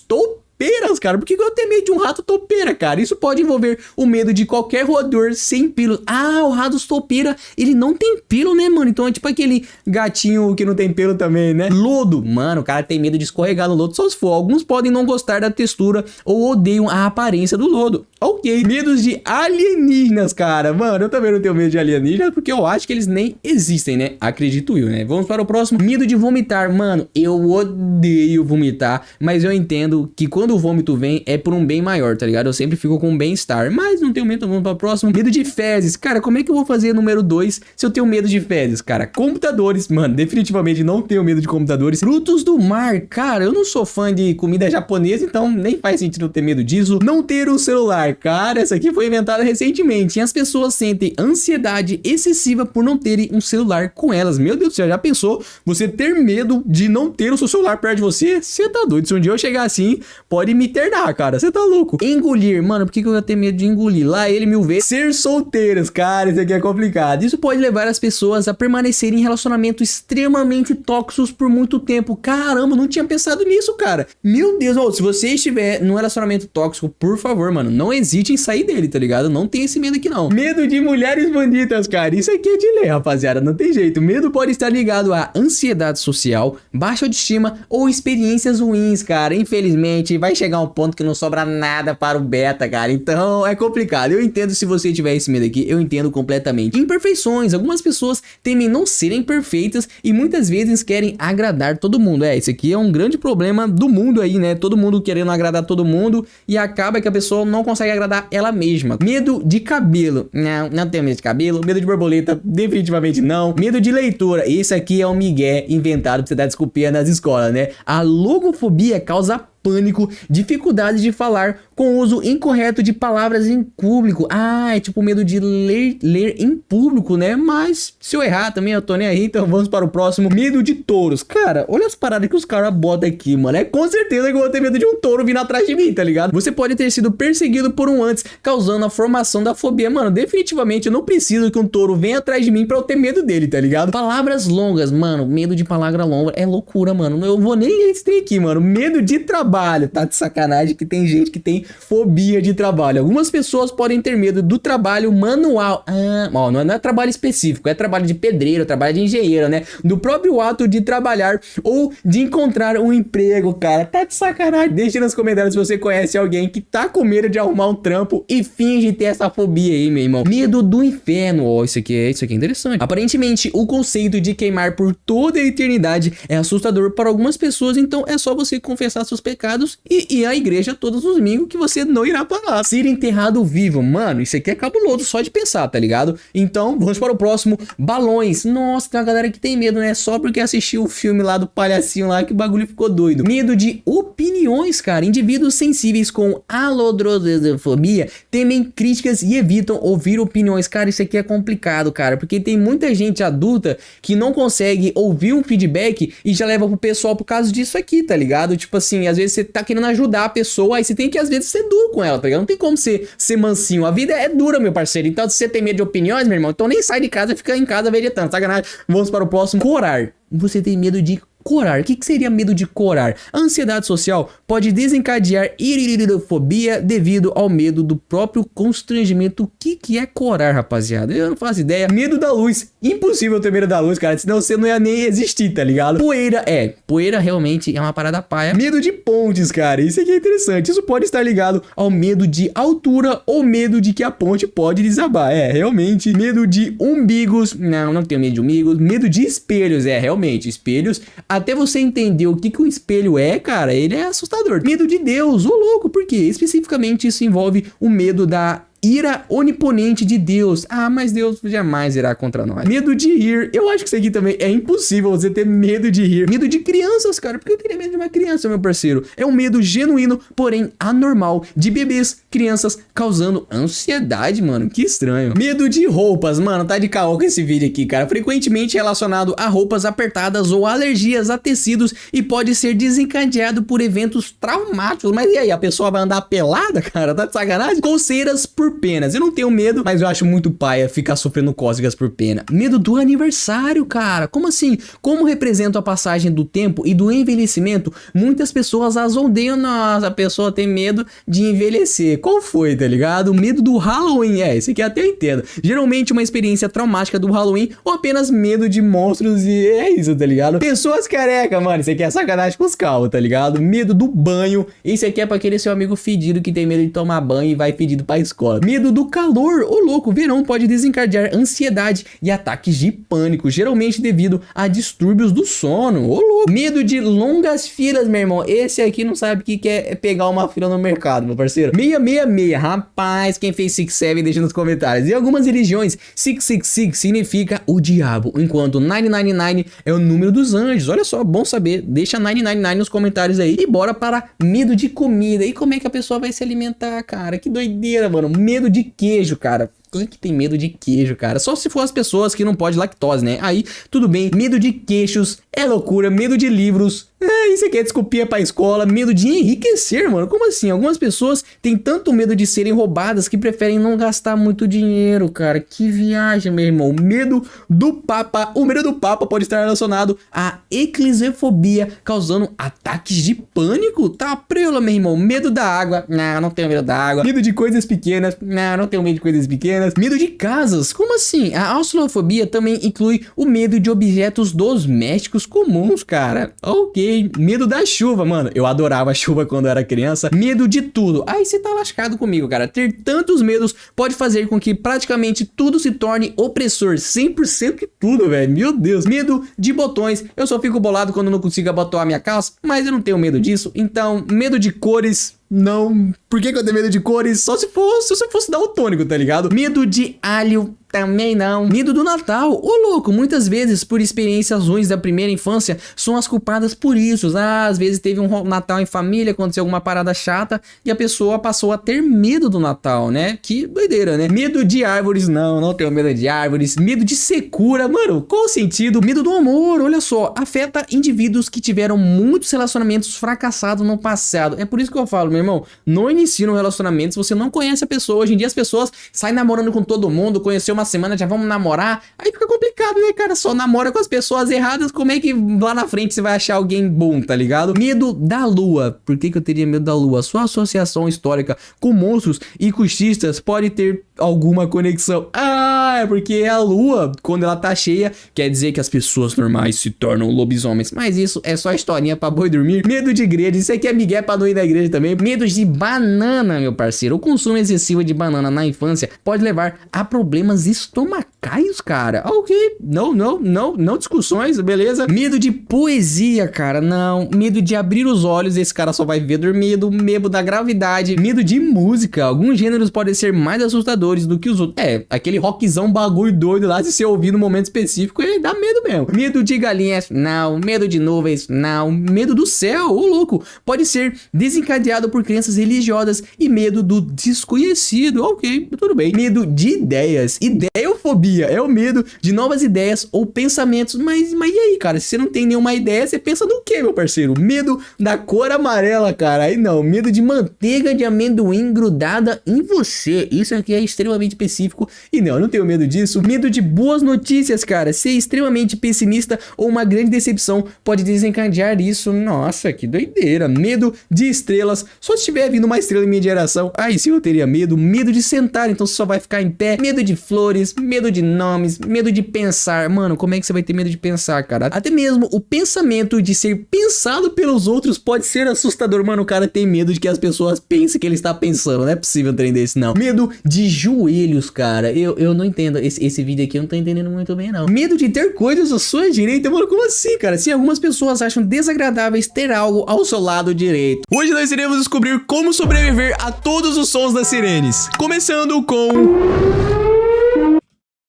topeiras, cara. Por que eu tenho medo de um rato topeira, cara? Isso pode envolver o medo de qualquer roedor sem pelo. Ah, o rato topeira, ele não tem pelo, né, mano? Então é tipo aquele gatinho que não tem pelo também, né? Lodo. Mano, o cara tem medo de escorregar no lodo só se for. Alguns podem não gostar da textura ou odeiam a aparência do lodo. Ok. Medos de alienígenas, cara. Mano, eu também não tenho medo de alienígenas porque eu acho que eles nem existem, né? Acredito eu, né? Vamos para o próximo. Medo de vomitar. Mano, eu odeio vomitar, mas eu entendo que quando o vômito vem é por um bem maior, tá ligado? Eu sempre fico com um bem-estar, mas não tenho medo, então vamos para o próximo. Medo de fezes. Cara, como é que eu vou fazer número 2 se eu tenho medo de fezes, cara? Computadores, mano, definitivamente não tenho medo de computadores. Frutos do mar. Cara, eu não sou fã de comida japonesa, então nem faz sentido eu ter medo disso. Não ter um celular. Cara, essa aqui foi inventada recentemente. E as pessoas sentem ansiedade excessiva por não terem um celular com elas. Meu Deus do céu, já pensou? Você ter medo de não ter o seu celular perto de você? Você tá doido. Se um dia eu chegar assim, pode me internar, cara. Você tá louco. Engolir. Mano, por que eu ia ter medo de engolir? Lá ele 1000 vezes. Ser solteiras. Cara, isso aqui é complicado. Isso pode levar as pessoas a permanecerem em relacionamentos extremamente tóxicos por muito tempo. Caramba, não tinha pensado nisso, cara. Meu Deus, ó, se você estiver num relacionamento tóxico, por favor, mano, não hesite em sair dele, tá ligado? Não tem esse medo aqui, não. Medo de mulheres bandidas, cara. Isso aqui é de lei, rapaziada. Não tem jeito. Medo pode estar ligado a ansiedade social, baixa autoestima ou experiências ruins, cara. Infelizmente, vai chegar um ponto que não sobra nada para o beta, cara. Então, é complicado. Eu entendo se você tiver esse medo aqui. Eu entendo completamente. Imperfeições. Algumas pessoas temem não serem perfeitas e muitas vezes querem agradar todo mundo. Isso aqui é um grande problema do mundo aí, né? Todo mundo querendo agradar todo mundo e acaba que a pessoa não consegue agradar ela mesma. Medo de cabelo. Não tenho medo de cabelo. Medo de borboleta, definitivamente não. Medo de leitura. Esse aqui é um migué inventado pra você dar desculpinha nas escolas, né? A logofobia causa pânico, dificuldade de falar com uso incorreto de palavras em público. É tipo medo de ler em público, né? Mas se eu errar também, eu tô nem aí, então vamos para o próximo. Medo de touros. Cara, olha as paradas que os caras botam aqui, mano. É com certeza que eu vou ter medo de um touro vindo atrás de mim, tá ligado? Você pode ter sido perseguido por um antes, causando a formação da fobia. Mano, definitivamente eu não preciso que um touro venha atrás de mim pra eu ter medo dele, tá ligado? Palavras longas, mano. Medo de palavra longa é loucura, mano. Eu vou nem ler esse trem aqui, mano. Medo de trabalho. Tá de sacanagem que tem gente que tem fobia de trabalho. Algumas pessoas podem ter medo do trabalho manual. Não é trabalho específico, é trabalho de pedreiro, trabalho de engenheiro, né? Do próprio ato de trabalhar ou de encontrar um emprego, cara. Tá de sacanagem. Deixa nos comentários se você conhece alguém que tá com medo de arrumar um trampo e finge ter essa fobia aí, meu irmão. Medo do inferno. Isso aqui é interessante. Aparentemente, o conceito de queimar por toda a eternidade é assustador para algumas pessoas, então é só você confessar seus pecados e ir à igreja todos os domingos que você não irá para lá. Ser enterrado vivo, mano, isso aqui é cabuloso só de pensar, tá ligado? Então, vamos para o próximo. Balões. Nossa, tem uma galera que tem medo, né? Só porque assistiu o filme lá do palhacinho lá que o bagulho ficou doido. Medo de opiniões, cara. Indivíduos sensíveis com alodrosofobia temem críticas e evitam ouvir opiniões. Cara, isso aqui é complicado, cara, porque tem muita gente adulta que não consegue ouvir um feedback e já leva pro pessoal por causa disso aqui, tá ligado? Tipo assim, às vezes você tá querendo ajudar a pessoa, aí você tem que às vezes ser duro com ela, tá ligado? Não tem como ser mansinho. A vida é dura, meu parceiro. Então se você tem medo de opiniões, meu irmão, então nem sai de casa e fica em casa vegetando, sacanagem. Vamos para o próximo. Corar. Você tem medo de corar. O que seria medo de corar? A ansiedade social pode desencadear irirofobia devido ao medo do próprio constrangimento. O que é corar, rapaziada? Eu não faço ideia. Medo da luz. Impossível ter medo da luz, cara, senão você não ia nem existir, tá ligado? Poeira. Poeira realmente é uma parada paia. Medo de pontes, cara. Isso aqui é interessante. Isso pode estar ligado ao medo de altura ou medo de que a ponte pode desabar. Realmente. Medo de umbigos. Não tenho medo de umbigos. Medo de espelhos. Realmente. Espelhos. Até você entender o que um espelho é, cara, ele é assustador. Medo de Deus, ô louco, por quê? Especificamente isso envolve o medo da ira oniponente de Deus. Mas Deus jamais irá contra nós. Medo de rir. Eu acho que isso aqui também é impossível você ter medo de rir. Medo de crianças, cara. Porque eu teria medo de uma criança, meu parceiro. É um medo genuíno, porém anormal, de bebês, crianças, causando ansiedade, mano. Que estranho. Medo de roupas. Mano, tá de caô com esse vídeo aqui, cara. Frequentemente relacionado a roupas apertadas ou alergias a tecidos e pode ser desencadeado por eventos traumáticos. Mas e aí, a pessoa vai andar pelada, cara? Tá de sacanagem? Coceiras por por penas. Eu não tenho medo, mas eu acho muito paia ficar sofrendo cócegas por pena. Medo do aniversário, cara. Como assim? Como representa a passagem do tempo e do envelhecimento, muitas pessoas as odeiam. Nossa, a pessoa tem medo de envelhecer. Qual foi, tá ligado? O medo do Halloween. Esse aqui até eu entendo. Geralmente uma experiência traumática do Halloween ou apenas medo de monstros e é isso, tá ligado? Pessoas careca, mano. Isso aqui é sacanagem com os calvos, tá ligado? Medo do banho. Esse aqui é pra aquele seu amigo fedido que tem medo de tomar banho e vai fedido pra escola. Medo do calor. Ô louco, verão pode desencadear ansiedade e ataques de pânico, geralmente devido a distúrbios do sono. Ô louco. Medo de longas filas, meu irmão. Esse aqui não sabe o que é pegar uma fila no mercado, meu parceiro. 666. Rapaz, quem fez 67 deixa nos comentários. Em algumas religiões, 666 significa o diabo, enquanto 999 é o número dos anjos. Olha só, bom saber. Deixa 999 nos comentários aí. E bora para medo de comida. E como é que a pessoa vai se alimentar, cara? Que doideira, mano. Medo de queijo, cara. Quem que tem medo de queijo, cara? Só se for as pessoas que não podem lactose, né? Aí, tudo bem. Medo de queixos é loucura. Medo de livros. Isso aqui é desculpinha pra escola. Medo de enriquecer, mano. Como assim? Algumas pessoas têm tanto medo de serem roubadas que preferem não gastar muito dinheiro, cara. Que viagem, meu irmão. Medo do Papa. O medo do Papa pode estar relacionado à eclesiofobia, causando ataques de pânico. Tá prela, meu irmão. Medo da água. Não tenho medo da água. Medo de coisas pequenas. Não tenho medo de coisas pequenas. Medo de casas. Como assim? A austrofobia também inclui o medo de objetos domésticos comuns, cara. Ok. Medo da chuva, mano. Eu adorava chuva quando eu era criança. Medo de tudo. Aí você tá lascado comigo, cara. Ter tantos medos pode fazer com que praticamente tudo se torne opressor. 100% de tudo, velho. Meu Deus. Medo de botões. Eu só fico bolado quando não consigo abotoar a minha calça, mas eu não tenho medo disso. Então, medo de cores. Não. Por que eu tenho medo de cores? Só se fosse daltônico, tá ligado? Medo de alho. Também não. Medo do Natal. Ô louco, muitas vezes por experiências ruins da primeira infância são as culpadas por isso. Às vezes teve um Natal em família, aconteceu alguma parada chata e a pessoa passou a ter medo do Natal, né? Que doideira, né? Medo de árvores. Não tenho medo de árvores. Medo de secura. Mano, qual o sentido? Medo do amor, olha só. Afeta indivíduos que tiveram muitos relacionamentos fracassados no passado. É por isso que eu falo, meu irmão, não inicie um relacionamento se você não conhece a pessoa. Hoje em dia as pessoas saem namorando com todo mundo, conheceu uma semana, já vamos namorar. Aí fica complicado, né, cara? Só namora com as pessoas erradas. Como é que lá na frente você vai achar alguém bom, tá ligado? Medo da lua. Por que eu teria medo da lua? Sua associação histórica com monstros e cultistas pode ter alguma conexão. É porque a lua, quando ela tá cheia, quer dizer que as pessoas normais se tornam lobisomens. Mas isso é só historinha pra boi dormir. Medo de igreja. Isso aqui é migué pra não ir na igreja também. Medo de banana, meu parceiro. O consumo excessivo de banana na infância pode levar a problemas estomacais, cara. Ok, não discussões, beleza? Medo de poesia, cara, não. Medo de abrir os olhos, esse cara só vai ver dormido. Medo da gravidade. Medo de música. Alguns gêneros podem ser mais assustadores do que os outros. Aquele rockzão bagulho doido lá, se você ouvir no momento específico, ele dá medo mesmo. Medo de galinhas, não. Medo de nuvens, não. Medo do céu, ô louco. Pode ser desencadeado por crenças religiosas e medo do desconhecido. Ok, tudo bem. Medo de ideias. Ideofobia é o medo de novas ideias ou pensamentos. Mas e aí, cara? Se você não tem nenhuma ideia, você pensa no quê, meu parceiro? Medo da cor amarela, cara. Aí não. Medo de manteiga de amendoim grudada em você. Isso aqui é extremamente específico. E não, eu não tenho medo disso. Medo de boas notícias, cara. Ser extremamente pessimista ou uma grande decepção pode desencadear isso. Nossa, que doideira. Medo de estrelas. Só se tiver vindo uma estrela em minha direção, aí sim eu teria medo. Medo de sentar, então você só vai ficar em pé. Medo de flores, medo de nomes, medo de pensar. Mano, como é que você vai ter medo de pensar, cara? Até mesmo o pensamento de ser pensado pelos outros pode ser assustador. Mano, o cara tem medo de que as pessoas pensem que ele está pensando. Não é possível um trem desse, não. Medo de joelhos, cara. Eu não entendo. Esse vídeo aqui eu não tô entendendo muito bem, não. Medo de ter coisas à sua direita. Mano, como assim, cara? Sim, algumas pessoas acham desagradáveis ter algo ao seu lado direito. Hoje nós iremos descobrir como sobreviver a todos os sons das sirenes. Começando com...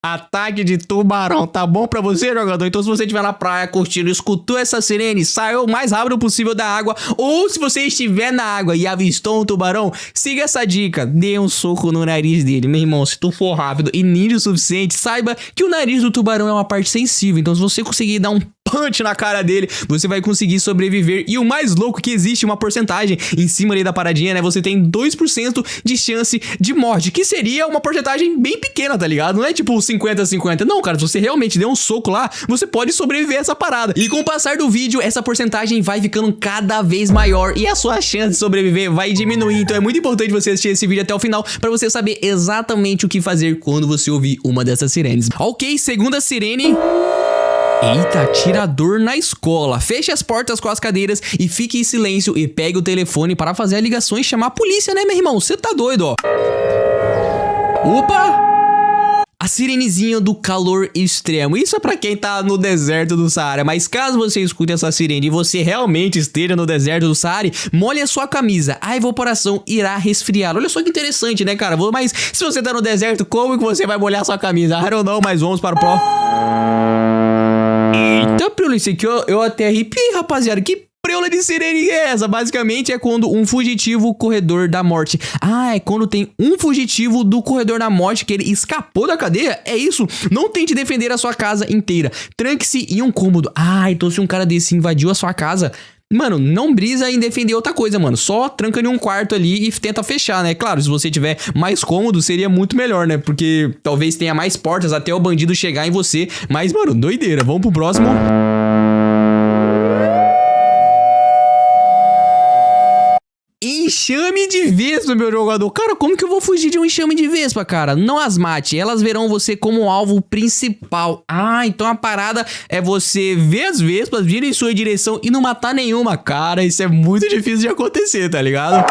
ataque de tubarão. Tá bom pra você, jogador? Então se você estiver na praia curtindo, escutou essa sirene, saiu o mais rápido possível da água. Ou se você estiver na água e avistou um tubarão, siga essa dica. Dê um soco no nariz dele. Meu irmão, se tu for rápido e ninja o suficiente, saiba que o nariz do tubarão é uma parte sensível. Então se você conseguir dar um punch na cara dele, você vai conseguir sobreviver. E o mais louco que existe uma porcentagem em cima ali da paradinha, né? Você tem 2% de chance de morte, que seria uma porcentagem bem pequena, tá ligado? Não é tipo 50-50. Não, cara, se você realmente der um soco lá, você pode sobreviver a essa parada. E com o passar do vídeo, essa porcentagem vai ficando cada vez maior e a sua chance de sobreviver vai diminuir. Então é muito importante você assistir esse vídeo até o final pra você saber exatamente o que fazer quando você ouvir uma dessas sirenes. Ok, segunda sirene. Eita, atirador na escola. Feche as portas com as cadeiras e fique em silêncio e pegue o telefone para fazer a ligação e chamar a polícia, né, meu irmão? Você tá doido, ó. Opa! A sirenezinha do calor extremo. Isso é pra quem tá no deserto do Saara. Mas caso você escute essa sirene e você realmente esteja no deserto do Saara, molhe a sua camisa. A evaporação irá resfriar. Olha só que interessante, né, cara? Mas se você tá no deserto, como que você vai molhar a sua camisa? I don't know, mas vamos para o pró. Eita, preula, isso aqui eu até arrepiei, rapaziada. Que preula de sirene é essa? Basicamente é quando um fugitivo corredor da morte. Ah, é quando tem um fugitivo do corredor da morte que ele escapou da cadeia? É isso? Não tente defender a sua casa inteira. Tranque-se em um cômodo. Ah, então se um cara desse invadiu a sua casa... Mano, não brisa em defender outra coisa, mano. Só tranca em um quarto ali e tenta fechar, né? Claro, se você tiver mais cômodo, seria muito melhor, né? Porque talvez tenha mais portas até o bandido chegar em você. Mas, mano, doideira. Vamos pro próximo. Enxame de vespa, meu jogador. Cara, como que eu vou fugir de um enxame de vespa, cara? Não as mate, elas verão você como alvo principal. Ah, então a parada é você ver as vespas virem em sua direção e não matar nenhuma. Cara, isso é muito difícil de acontecer, tá ligado?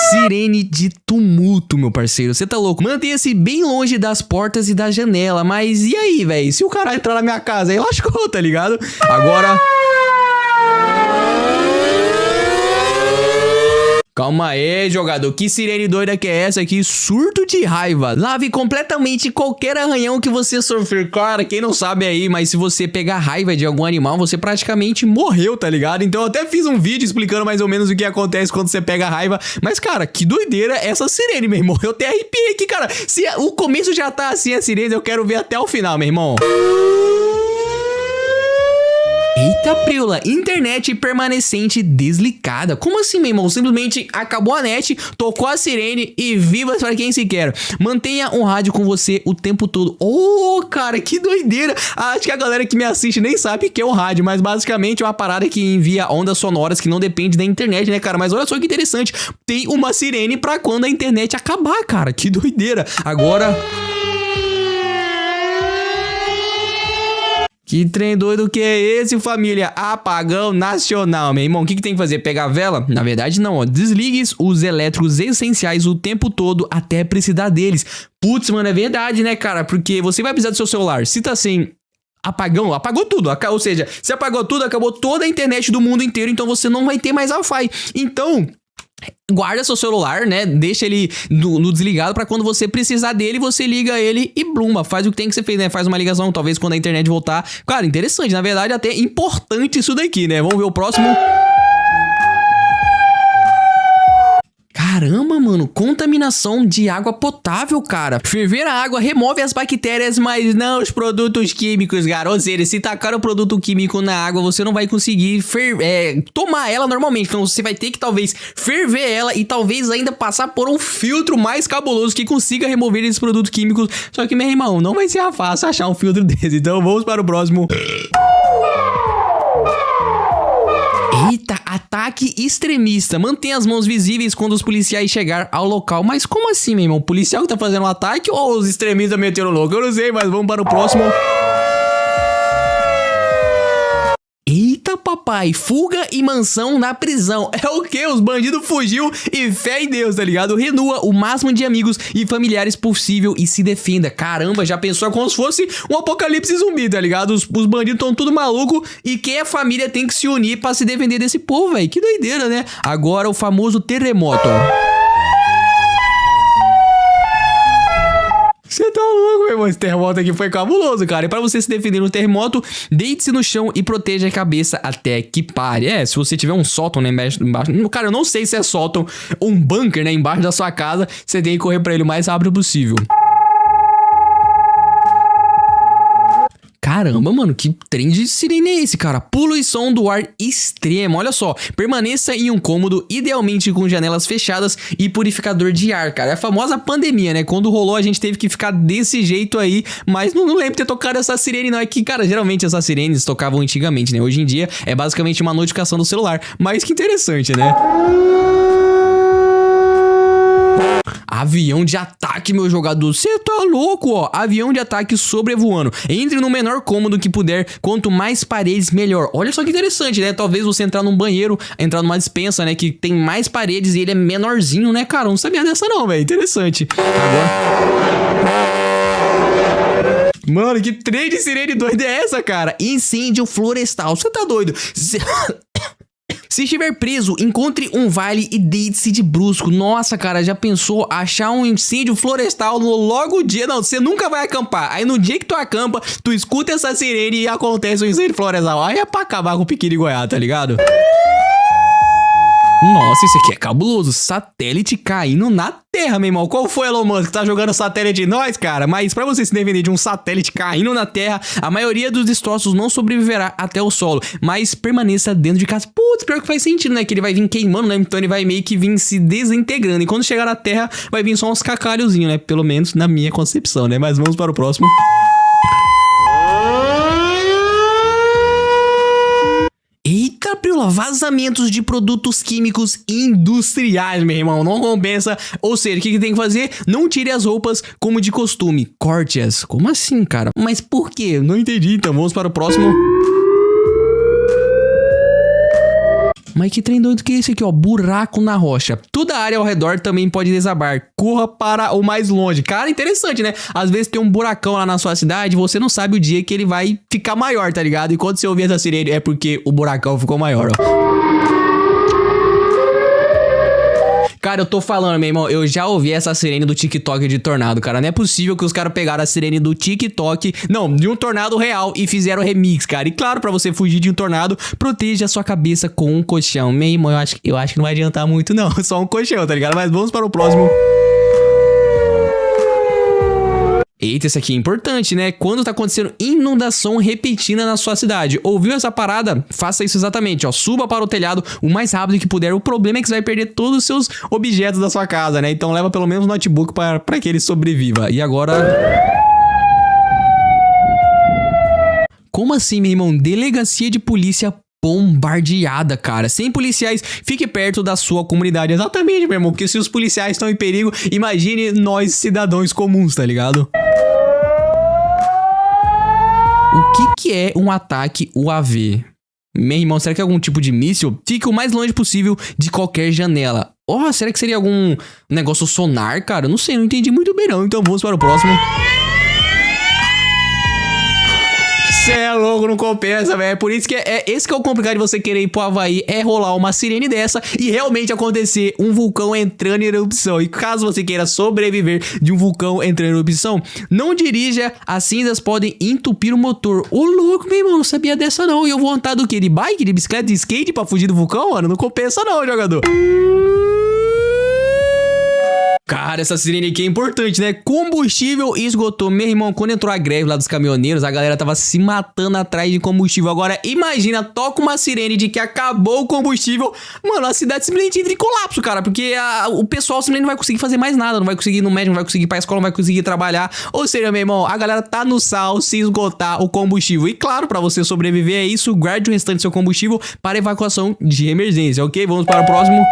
Sirene de tumulto, meu parceiro. Você tá louco? Mantenha-se bem longe das portas e da janela. Mas e aí, velho? Se o cara entrar na minha casa, aí lascou, tá ligado? Agora... Calma aí, jogador. Que sirene doida que é essa aqui? Surto de raiva. Lave completamente qualquer arranhão que você sofrer. Cara, quem não sabe aí, mas se você pegar raiva de algum animal, você praticamente morreu, tá ligado? Então eu até fiz um vídeo explicando mais ou menos o que acontece quando você pega raiva. Mas, cara, que doideira essa sirene, meu irmão. Eu até arrepiei aqui, cara. Se o começo já tá assim, a sirene, eu quero ver até o final, meu irmão. Eita, preula, internet permanecente desligada. Como assim, meu irmão? Simplesmente acabou a net, tocou a sirene e viva para quem se quer. Mantenha um rádio com você o tempo todo. Oh, cara, que doideira. Acho que a galera que me assiste nem sabe o que é o rádio, mas basicamente é uma parada que envia ondas sonoras que não depende da internet, né, cara? Mas olha só que interessante. Tem uma sirene pra quando a internet acabar, cara. Que doideira. Agora... Que trem doido que é esse, família? Apagão nacional, meu irmão. O que tem que fazer? Pegar a vela? Na verdade, não, ó. Desligue os elétricos essenciais o tempo todo até precisar deles. Putz, mano, é verdade, né, cara? Porque você vai precisar do seu celular. Se tá sem apagão, apagou tudo. Ou seja, se apagou tudo, acabou toda a internet do mundo inteiro. Então você não vai ter mais Wi-Fi. Então... guarda seu celular, né? Deixa ele no desligado pra quando você precisar dele, você liga ele e bluma. Faz o que tem que ser feito, né? Faz uma ligação, talvez quando a internet voltar. Cara, interessante. Na verdade, até importante isso daqui, né? Vamos ver o próximo. Caramba, mano, contaminação de água potável, cara. Ferver a água remove as bactérias, mas não os produtos químicos, cara. Ou seja, se tacar o produto químico na água, você não vai conseguir tomar ela normalmente. Então você vai ter que talvez ferver ela e talvez ainda passar por um filtro mais cabuloso que consiga remover esses produtos químicos. Só que, meu irmão, não vai ser fácil achar um filtro desse. Então vamos para o próximo. Eita, ataque extremista. Mantenha as mãos visíveis quando os policiais chegar ao local. Mas como assim, meu irmão? O policial que tá fazendo um ataque ou os extremistas meteram louco? Eu não sei, mas vamos para o próximo. Eita, papai, fuga e mansão na prisão. É o que? Os bandidos fugiu e fé em Deus, tá ligado? Renua o máximo de amigos e familiares possível e se defenda. Caramba, já pensou como se fosse um apocalipse zumbi, tá ligado? Os bandidos estão tudo maluco e quem é família tem que se unir pra se defender desse povo, velho. Que doideira, né? Agora o famoso terremoto, ó. Você tá louco, meu irmão. Esse terremoto aqui foi cabuloso, cara. E pra você se defender no terremoto, deite-se no chão e proteja a cabeça até que pare. Se você tiver um sótão, né, embaixo... Cara, eu não sei se é sótão ou um bunker, né, embaixo da sua casa. Você tem que correr pra ele o mais rápido possível. Caramba, mano, que trem de sirene é esse, cara? Poluição do ar extrema, olha só. Permaneça em um cômodo, idealmente com janelas fechadas e purificador de ar, cara. É a famosa pandemia, né? Quando rolou, a gente teve que ficar desse jeito aí, mas não lembro de ter tocado essa sirene, não. É que, cara, geralmente essas sirenes tocavam antigamente, né? Hoje em dia é basicamente uma notificação do celular. Mas que interessante, né? Avião de ataque, meu jogador. Você tá louco, ó. Avião de ataque sobrevoando. Entre no menor cômodo que puder. Quanto mais paredes, melhor. Olha só que interessante, né? Talvez você entrar num banheiro, entrar numa despensa, né? Que tem mais paredes e ele é menorzinho, né, cara? Eu não sabia dessa não, velho. Interessante. Agora... Mano, que trem de sirene doida é essa, cara? Incêndio florestal. Você tá doido? Se estiver preso, encontre um vale e deite-se de brusco. Nossa, cara, já pensou achar um incêndio florestal no logo dia? Não, você nunca vai acampar. Aí no dia que tu acampa, tu escuta essa sirene e acontece um incêndio florestal. Aí é pra acabar com o Piquiri Goiás, tá ligado? Nossa, isso aqui é cabuloso. Satélite caindo na Terra, meu irmão. Qual foi, Elon Musk? Tá jogando satélite em nós, cara? Mas pra você se defender de um satélite caindo na Terra, a maioria dos destroços não sobreviverá até o solo, mas permaneça dentro de casa. Putz, pior que faz sentido, né? Que ele vai vir queimando, né? Então ele vai meio que vir se desintegrando. E quando chegar na Terra, vai vir só uns cacalhozinhos, né? Pelo menos na minha concepção, né? Mas vamos para o próximo. Eita, Priola, vazamentos de produtos químicos industriais, meu irmão, não compensa. Ou seja, o que tem que fazer? Não tire as roupas como de costume, corte-as. Como assim, cara? Mas por quê? Não entendi, então vamos para o próximo. Mas que trem doido que é esse aqui, ó? Buraco na rocha. Toda a área ao redor também pode desabar. Corra para o mais longe. Cara, interessante, né? Às vezes tem um buracão lá na sua cidade, você não sabe o dia que ele vai ficar maior, tá ligado? E quando você ouvir essa sirene, é porque o buracão ficou maior, ó. Cara, eu tô falando, meu irmão, eu já ouvi essa sirene do TikTok de tornado, cara. Não é possível que os caras pegaram a sirene do TikTok, não, de um tornado real e fizeram remix, cara. E claro, pra você fugir de um tornado, proteja a sua cabeça com um colchão. Meu irmão, eu acho que não vai adiantar muito, não. Só um colchão, tá ligado? Mas vamos para o próximo. Eita, esse aqui é importante, né? Quando tá acontecendo inundação repentina na sua cidade. Ouviu essa parada? Faça isso exatamente, ó. Suba para o telhado o mais rápido que puder. O problema é que você vai perder todos os seus objetos da sua casa, né? Então leva pelo menos um notebook para que ele sobreviva. E agora... Como assim, meu irmão? Delegacia de polícia bombardeada, cara. Sem policiais, fique perto da sua comunidade. Exatamente, meu irmão. Porque se os policiais estão em perigo, imagine nós, cidadãos comuns, tá ligado? O que é um ataque UAV? Meu irmão, será que é algum tipo de míssil? Fique o mais longe possível de qualquer janela. Oh, será que seria algum negócio sonar, cara? Não sei, não entendi muito bem não. Então vamos para o próximo. Cê é louco, não compensa, velho. Por isso que esse que é o complicado de você querer ir pro Havaí, é rolar uma sirene dessa e realmente acontecer um vulcão entrando em erupção. E caso você queira sobreviver de um vulcão entrando em erupção, não dirija, as cinzas podem entupir o motor. Ô louco, meu irmão, não sabia dessa não. E eu vou andar do quê? De bike, de bicicleta, de skate pra fugir do vulcão, mano? Não compensa não, jogador. Cara, essa sirene aqui é importante, né? Combustível esgotou. Meu irmão, quando entrou a greve lá dos caminhoneiros, a galera tava se matando atrás de combustível. Agora, imagina, toca uma sirene de que acabou o combustível. Mano, a cidade simplesmente entra em colapso, cara. Porque o pessoal simplesmente não vai conseguir fazer mais nada. Não vai conseguir ir no médico, não vai conseguir ir pra escola, não vai conseguir trabalhar. Ou seja, meu irmão, a galera tá no sal se esgotar o combustível. E claro, pra você sobreviver a isso, guarde o restante do seu combustível para evacuação de emergência, ok? Vamos para o próximo.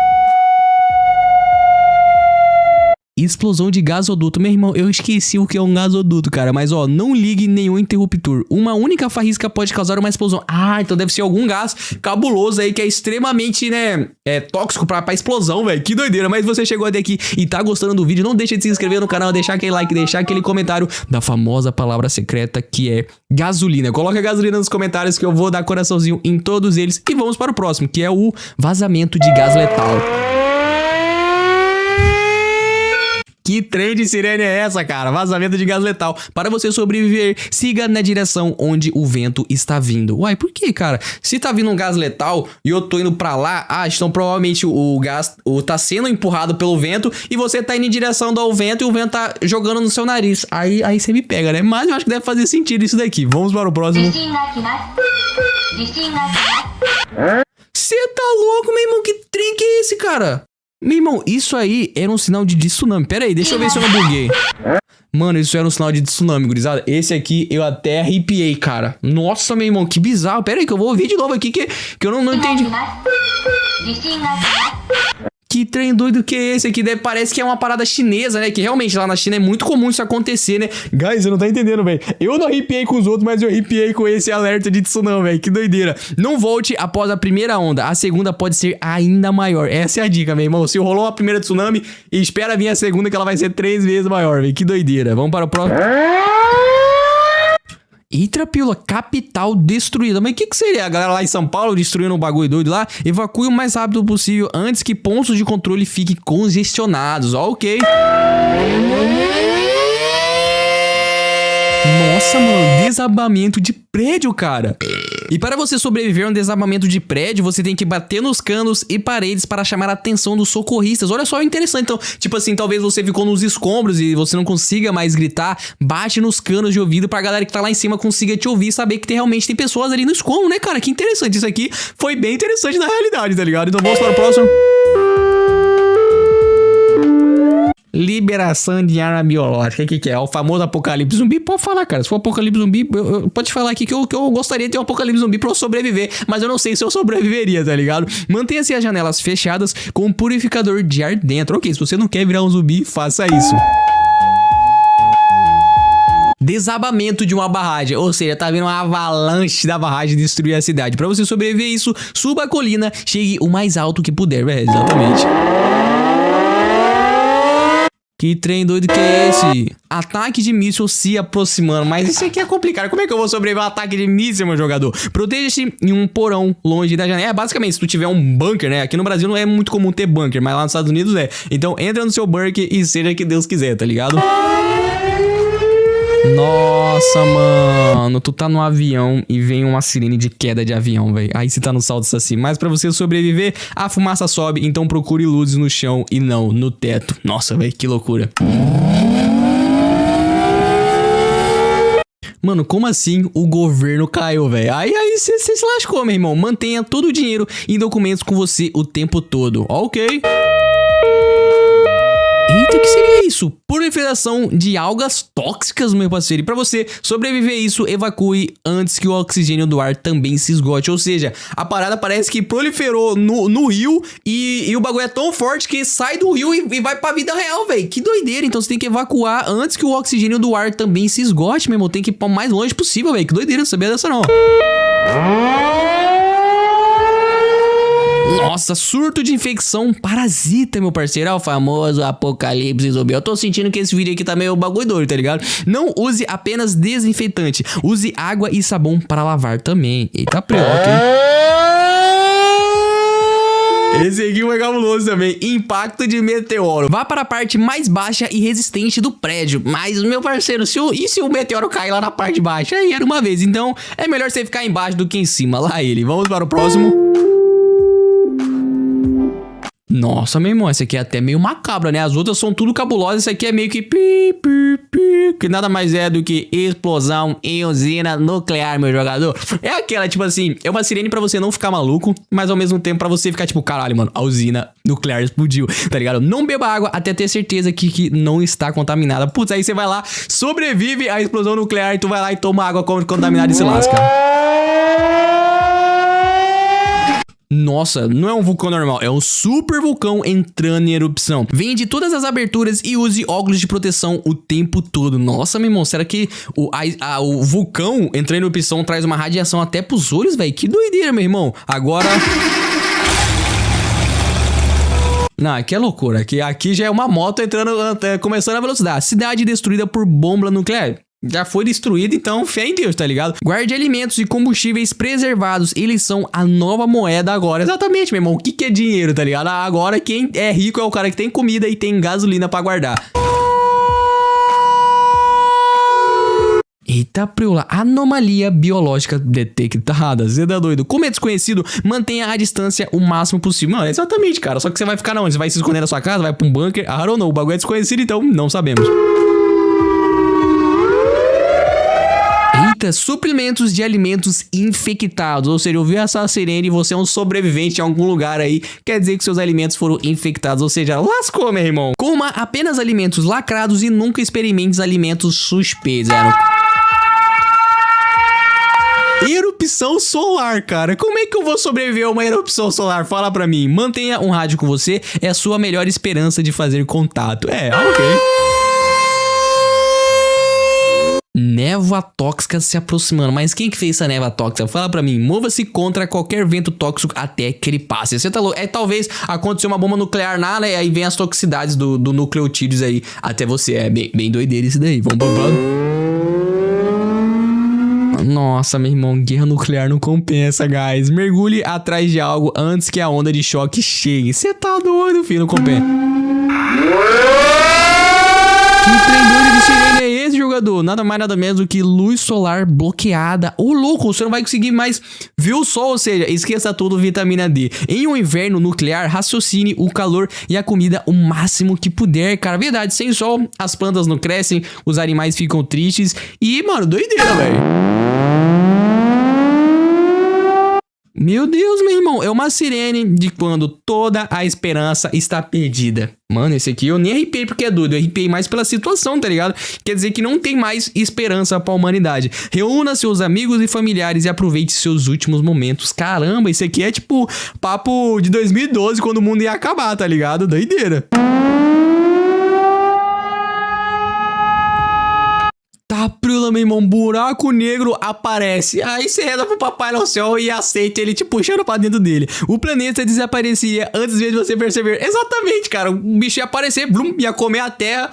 Explosão de gasoduto. Meu irmão, eu esqueci o que é um gasoduto, cara. Mas, ó, não ligue nenhum interruptor. Uma única faísca pode causar uma explosão. Ah, então deve ser algum gás cabuloso aí que é extremamente, né, tóxico pra explosão, velho. Que doideira. Mas você chegou até aqui e tá gostando do vídeo, não deixa de se inscrever no canal, deixar aquele like, deixar aquele comentário da famosa palavra secreta que é gasolina. Coloca a gasolina nos comentários que eu vou dar coraçãozinho em todos eles. E vamos para o próximo, que é o vazamento de gás letal. Que trem de sirene é essa, cara? Vazamento de gás letal. Para você sobreviver, siga na direção onde o vento está vindo. Uai, por que, cara? Se tá vindo um gás letal e eu tô indo pra lá, então provavelmente o gás tá sendo empurrado pelo vento e você tá indo em direção ao vento e o vento tá jogando no seu nariz. Aí você me pega, né? Mas eu acho que deve fazer sentido isso daqui. Vamos para o próximo. Você tá louco, meu irmão? Que trem que é esse, cara? Meu irmão, isso aí era um sinal de tsunami. Pera aí, deixa eu ver se eu não buguei. Mano, isso era um sinal de tsunami, gurizada. Esse aqui eu até arrepiei, cara. Nossa, meu irmão, que bizarro. Pera aí que eu vou ouvir de novo aqui que eu não entendi. Que trem doido que é esse aqui? Parece que é uma parada chinesa, né? Que realmente lá na China é muito comum isso acontecer, né? Guys, você não tá entendendo, velho. Eu não arrepiei com os outros, mas eu arrepiei com esse alerta de tsunami, velho. Que doideira. Não volte após a primeira onda. A segunda pode ser ainda maior. Essa é a dica, meu irmão. Se rolou a primeira tsunami, espera vir a segunda que ela vai ser 3 vezes maior, velho. Que doideira. Vamos para o próximo. Eita, pílula, capital destruída. Mas o que seria? A galera lá em São Paulo destruindo um bagulho doido lá? Evacue o mais rápido possível antes que pontos de controle fiquem congestionados. Ok. Nossa, mano, desabamento de prédio, cara. E para você sobreviver a um desabamento de prédio, você tem que bater nos canos e paredes para chamar a atenção dos socorristas. Olha só, interessante. Então, tipo assim, talvez você ficou nos escombros e você não consiga mais gritar. Bate nos canos de ouvido pra galera que tá lá em cima consiga te ouvir e saber que realmente tem pessoas ali no escombro, né, cara? Que interessante. Isso aqui foi bem interessante na realidade, tá ligado? Então vamos para o próximo. Liberação de arma biológica. O que é? O famoso apocalipse zumbi? Pode falar, cara. Se for apocalipse zumbi, pode falar aqui que eu gostaria de ter um apocalipse zumbi pra eu sobreviver, mas eu não sei se eu sobreviveria, tá ligado? Mantenha-se as janelas fechadas com um purificador de ar dentro. Ok, se você não quer virar um zumbi, faça isso. Desabamento de uma barragem, ou seja, tá vindo uma avalanche da barragem destruir a cidade. Pra você sobreviver a isso, suba a colina, chegue o mais alto que puder, velho. Exatamente. Que trem doido que é esse? Ataque de míssil se aproximando. Mas isso aqui é complicado. Como é que eu vou sobreviver a um ataque de míssil, meu jogador? Proteja-se em um porão longe da janela. Basicamente, se tu tiver um bunker, né? Aqui no Brasil não é muito comum ter bunker, mas lá nos Estados Unidos é. Então entra no seu bunker e seja que Deus quiser, tá ligado? Nossa, mano, tu tá no avião e vem uma sirene de queda de avião, velho. Aí você tá no salto assim. Mas pra você sobreviver, a fumaça sobe, então procure luzes no chão e não no teto. Nossa, velho, que loucura. Mano, como assim o governo caiu, velho? Aí você se lascou, meu irmão. Mantenha todo o dinheiro e documentos com você o tempo todo. Ok. Eita, que seria isso? Proliferação de algas tóxicas, meu parceiro. E pra você sobreviver a isso, evacue antes que o oxigênio do ar também se esgote. Ou seja, a parada parece que proliferou no rio e o bagulho é tão forte que sai do rio e vai pra vida real, velho. Que doideira. Então você tem que evacuar antes que o oxigênio do ar também se esgote, meu irmão. Tem que ir pra o mais longe possível, velho. Que doideira, não sabia dessa não. Nossa, surto de infecção parasita, meu parceiro. É o famoso apocalipse zumbi. Eu tô sentindo que esse vídeo aqui tá meio bagulho doido, tá ligado? Não use apenas desinfetante. Use água e sabão para lavar também. Eita, preoca, hein? Esse aqui foi cabuloso também. Impacto de meteoro. Vá para a parte mais baixa e resistente do prédio. Mas, meu parceiro, e se o meteoro cair lá na parte baixa? Aí era uma vez. Então, é melhor você ficar embaixo do que em cima. Lá ele. Vamos para o próximo. Nossa, meu irmão, essa aqui é até meio macabra, né? As outras são tudo cabulosas, essa aqui é meio que que nada mais é do que explosão em usina nuclear, meu jogador. É aquela, tipo assim, é uma sirene pra você não ficar maluco, mas ao mesmo tempo pra você ficar tipo, caralho, mano, a usina nuclear explodiu, tá ligado? Não beba água até ter certeza que não está contaminada. Putz, aí você vai lá, sobrevive à explosão nuclear e tu vai lá e toma água contaminada e se lasca. Nossa, não é um vulcão normal, é um super vulcão entrando em erupção. Venha de todas as aberturas e use óculos de proteção o tempo todo. Nossa, meu irmão, será que o vulcão entrando em erupção traz uma radiação até pros olhos, velho? Que doideira, meu irmão. Agora... Não, aqui é loucura. Aqui já é uma moto começando a velocidade. Cidade destruída por bomba nuclear. Já foi destruído, então fé em Deus, tá ligado? Guarde alimentos e combustíveis preservados. Eles são a nova moeda agora. Exatamente, meu irmão. O que é dinheiro, tá ligado? Agora quem é rico é o cara que tem comida e tem gasolina pra guardar. Eita, preula, anomalia biológica detectada. Você tá doido? Como é desconhecido, mantenha a distância o máximo possível. Mano, exatamente, cara. Só que você vai ficar onde? Você vai se esconder na sua casa? Vai pra um bunker? I don't know. O bagulho é desconhecido, então não sabemos. Eita, suplementos de alimentos infectados. Ou seja, ouviu essa sirene e você é um sobrevivente em algum lugar aí. Quer dizer que seus alimentos foram infectados. Ou seja, lascou, meu irmão. Coma apenas alimentos lacrados e nunca experimente alimentos suspeitos. Erupção solar, cara. Como é que eu vou sobreviver a uma erupção solar? Fala pra mim. Mantenha um rádio com você. É a sua melhor esperança de fazer contato. Ok. Névoa tóxica se aproximando. Mas quem que fez essa névoa tóxica? Fala pra mim. Mova-se contra qualquer vento tóxico até que ele passe. Você tá louco? Talvez aconteceu uma bomba nuclear nada e aí vem as toxicidades do nucleotídeos aí até você. É bem doideira isso daí. Vamos pro próximo. Nossa, meu irmão, guerra nuclear não compensa, guys. Mergulhe atrás de algo antes que a onda de choque chegue. Você tá doido, filho, não compensa. Que trem doido de sirene é esse, jogador? Nada mais, nada menos do que luz solar bloqueada. Ô, louco, você não vai conseguir mais ver o sol, ou seja, esqueça tudo vitamina D. Em um inverno nuclear, raciocine o calor e a comida o máximo que puder, cara. Verdade, sem sol, as plantas não crescem, os animais ficam tristes e, mano, doideira, velho. Meu Deus, meu irmão, é uma sirene de quando toda a esperança está perdida. Mano, esse aqui eu nem arrepiei porque é doido, eu arrepiei mais pela situação, tá ligado? Quer dizer que não tem mais esperança pra humanidade. Reúna seus amigos e familiares e aproveite seus últimos momentos. Caramba, esse aqui é tipo papo de 2012, quando o mundo ia acabar, tá ligado? Doideira. Tá, prula, meu irmão, buraco negro aparece. Aí você reza pro papai no céu e aceita ele te puxando pra dentro dele. O planeta desapareceria antes de você perceber. Exatamente, cara. O bicho ia aparecer, blum, ia comer a terra.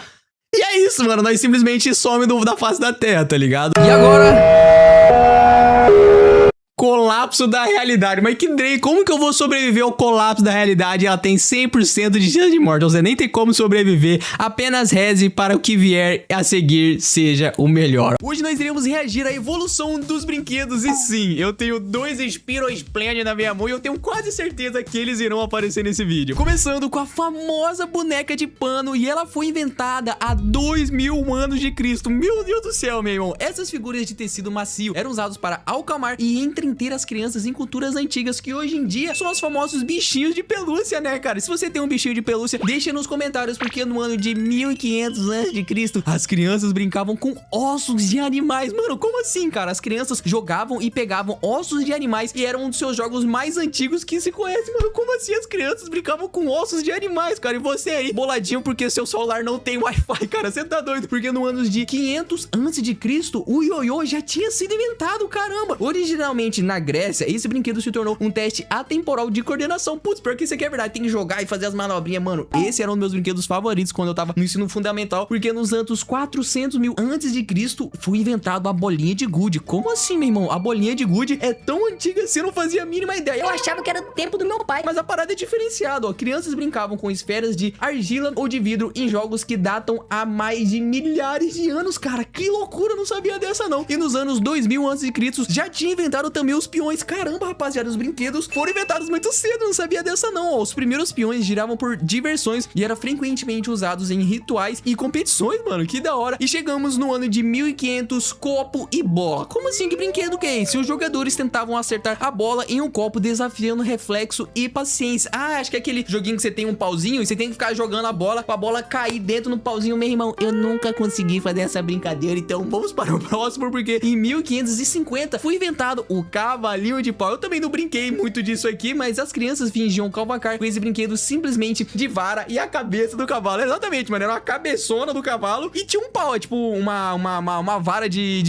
E é isso, mano. Nós simplesmente some da face da terra, tá ligado? E agora... colapso da realidade. Mas que Drake, como que eu vou sobreviver ao colapso da realidade? Ela tem 100% de chance de morte. Você nem tem como sobreviver. Apenas reze para o que vier a seguir seja o melhor. Hoje nós iremos reagir à evolução dos brinquedos. E sim, eu tenho 2 Spiro Splendid na minha mão e eu tenho quase certeza que eles irão aparecer nesse vídeo. Começando com a famosa boneca de pano. E ela foi inventada há 2000 anos de Cristo. Meu Deus do céu, meu irmão. Essas figuras de tecido macio eram usadas para acalmar e entreter as crianças em culturas antigas, que hoje em dia são os famosos bichinhos de pelúcia, né, cara? Se você tem um bichinho de pelúcia, deixa nos comentários, porque no ano de 1500 a.C., as crianças brincavam com ossos de animais. Mano, como assim, cara? As crianças jogavam e pegavam ossos de animais e eram um dos seus jogos mais antigos que se conhece. Mano, como assim as crianças brincavam com ossos de animais, cara? E você aí, boladinho porque seu celular não tem Wi-Fi, cara? Você tá doido? Porque no ano de 500 a.C., o ioiô já tinha sido inventado, caramba! Originalmente na Grécia, esse brinquedo se tornou um teste atemporal de coordenação. Putz, pior que isso aqui é verdade, tem que jogar e fazer as manobrinhas, mano. Esse era um dos meus brinquedos favoritos quando eu tava no ensino fundamental, porque nos anos 400 mil antes de Cristo foi inventado a bolinha de gude. Como assim, meu irmão? A bolinha de gude é tão antiga assim, eu não fazia a mínima ideia. Eu achava que era do tempo do meu pai. Mas a parada é diferenciada, ó. Crianças brincavam com esferas de argila ou de vidro em jogos que datam há mais de milhares de anos, cara. Que loucura, eu não sabia dessa não. E nos anos 2000 a.C. já tinha inventado também os peões. Caramba, rapaziada, os brinquedos foram inventados muito cedo, não sabia dessa não, ó. Os primeiros peões giravam por diversões e eram frequentemente usados em rituais e competições, mano, que da hora. E chegamos no ano de 1500, copo e bola. Como assim, que brinquedo que é esse? Os jogadores tentavam acertar a bola em um copo, desafiando reflexo e paciência. Ah, acho que é aquele joguinho que você tem um pauzinho e você tem que ficar jogando a bola pra bola cair dentro no pauzinho. Meu irmão, eu nunca consegui fazer essa brincadeira, então vamos para o próximo, porque em 1550 foi inventado o cavalinho de pau. Eu também não brinquei muito disso aqui, mas as crianças fingiam cavalcar com esse brinquedo simplesmente de vara e a cabeça do cavalo. Exatamente, mano, era uma cabeçona do cavalo e tinha um pau, é tipo uma vara de...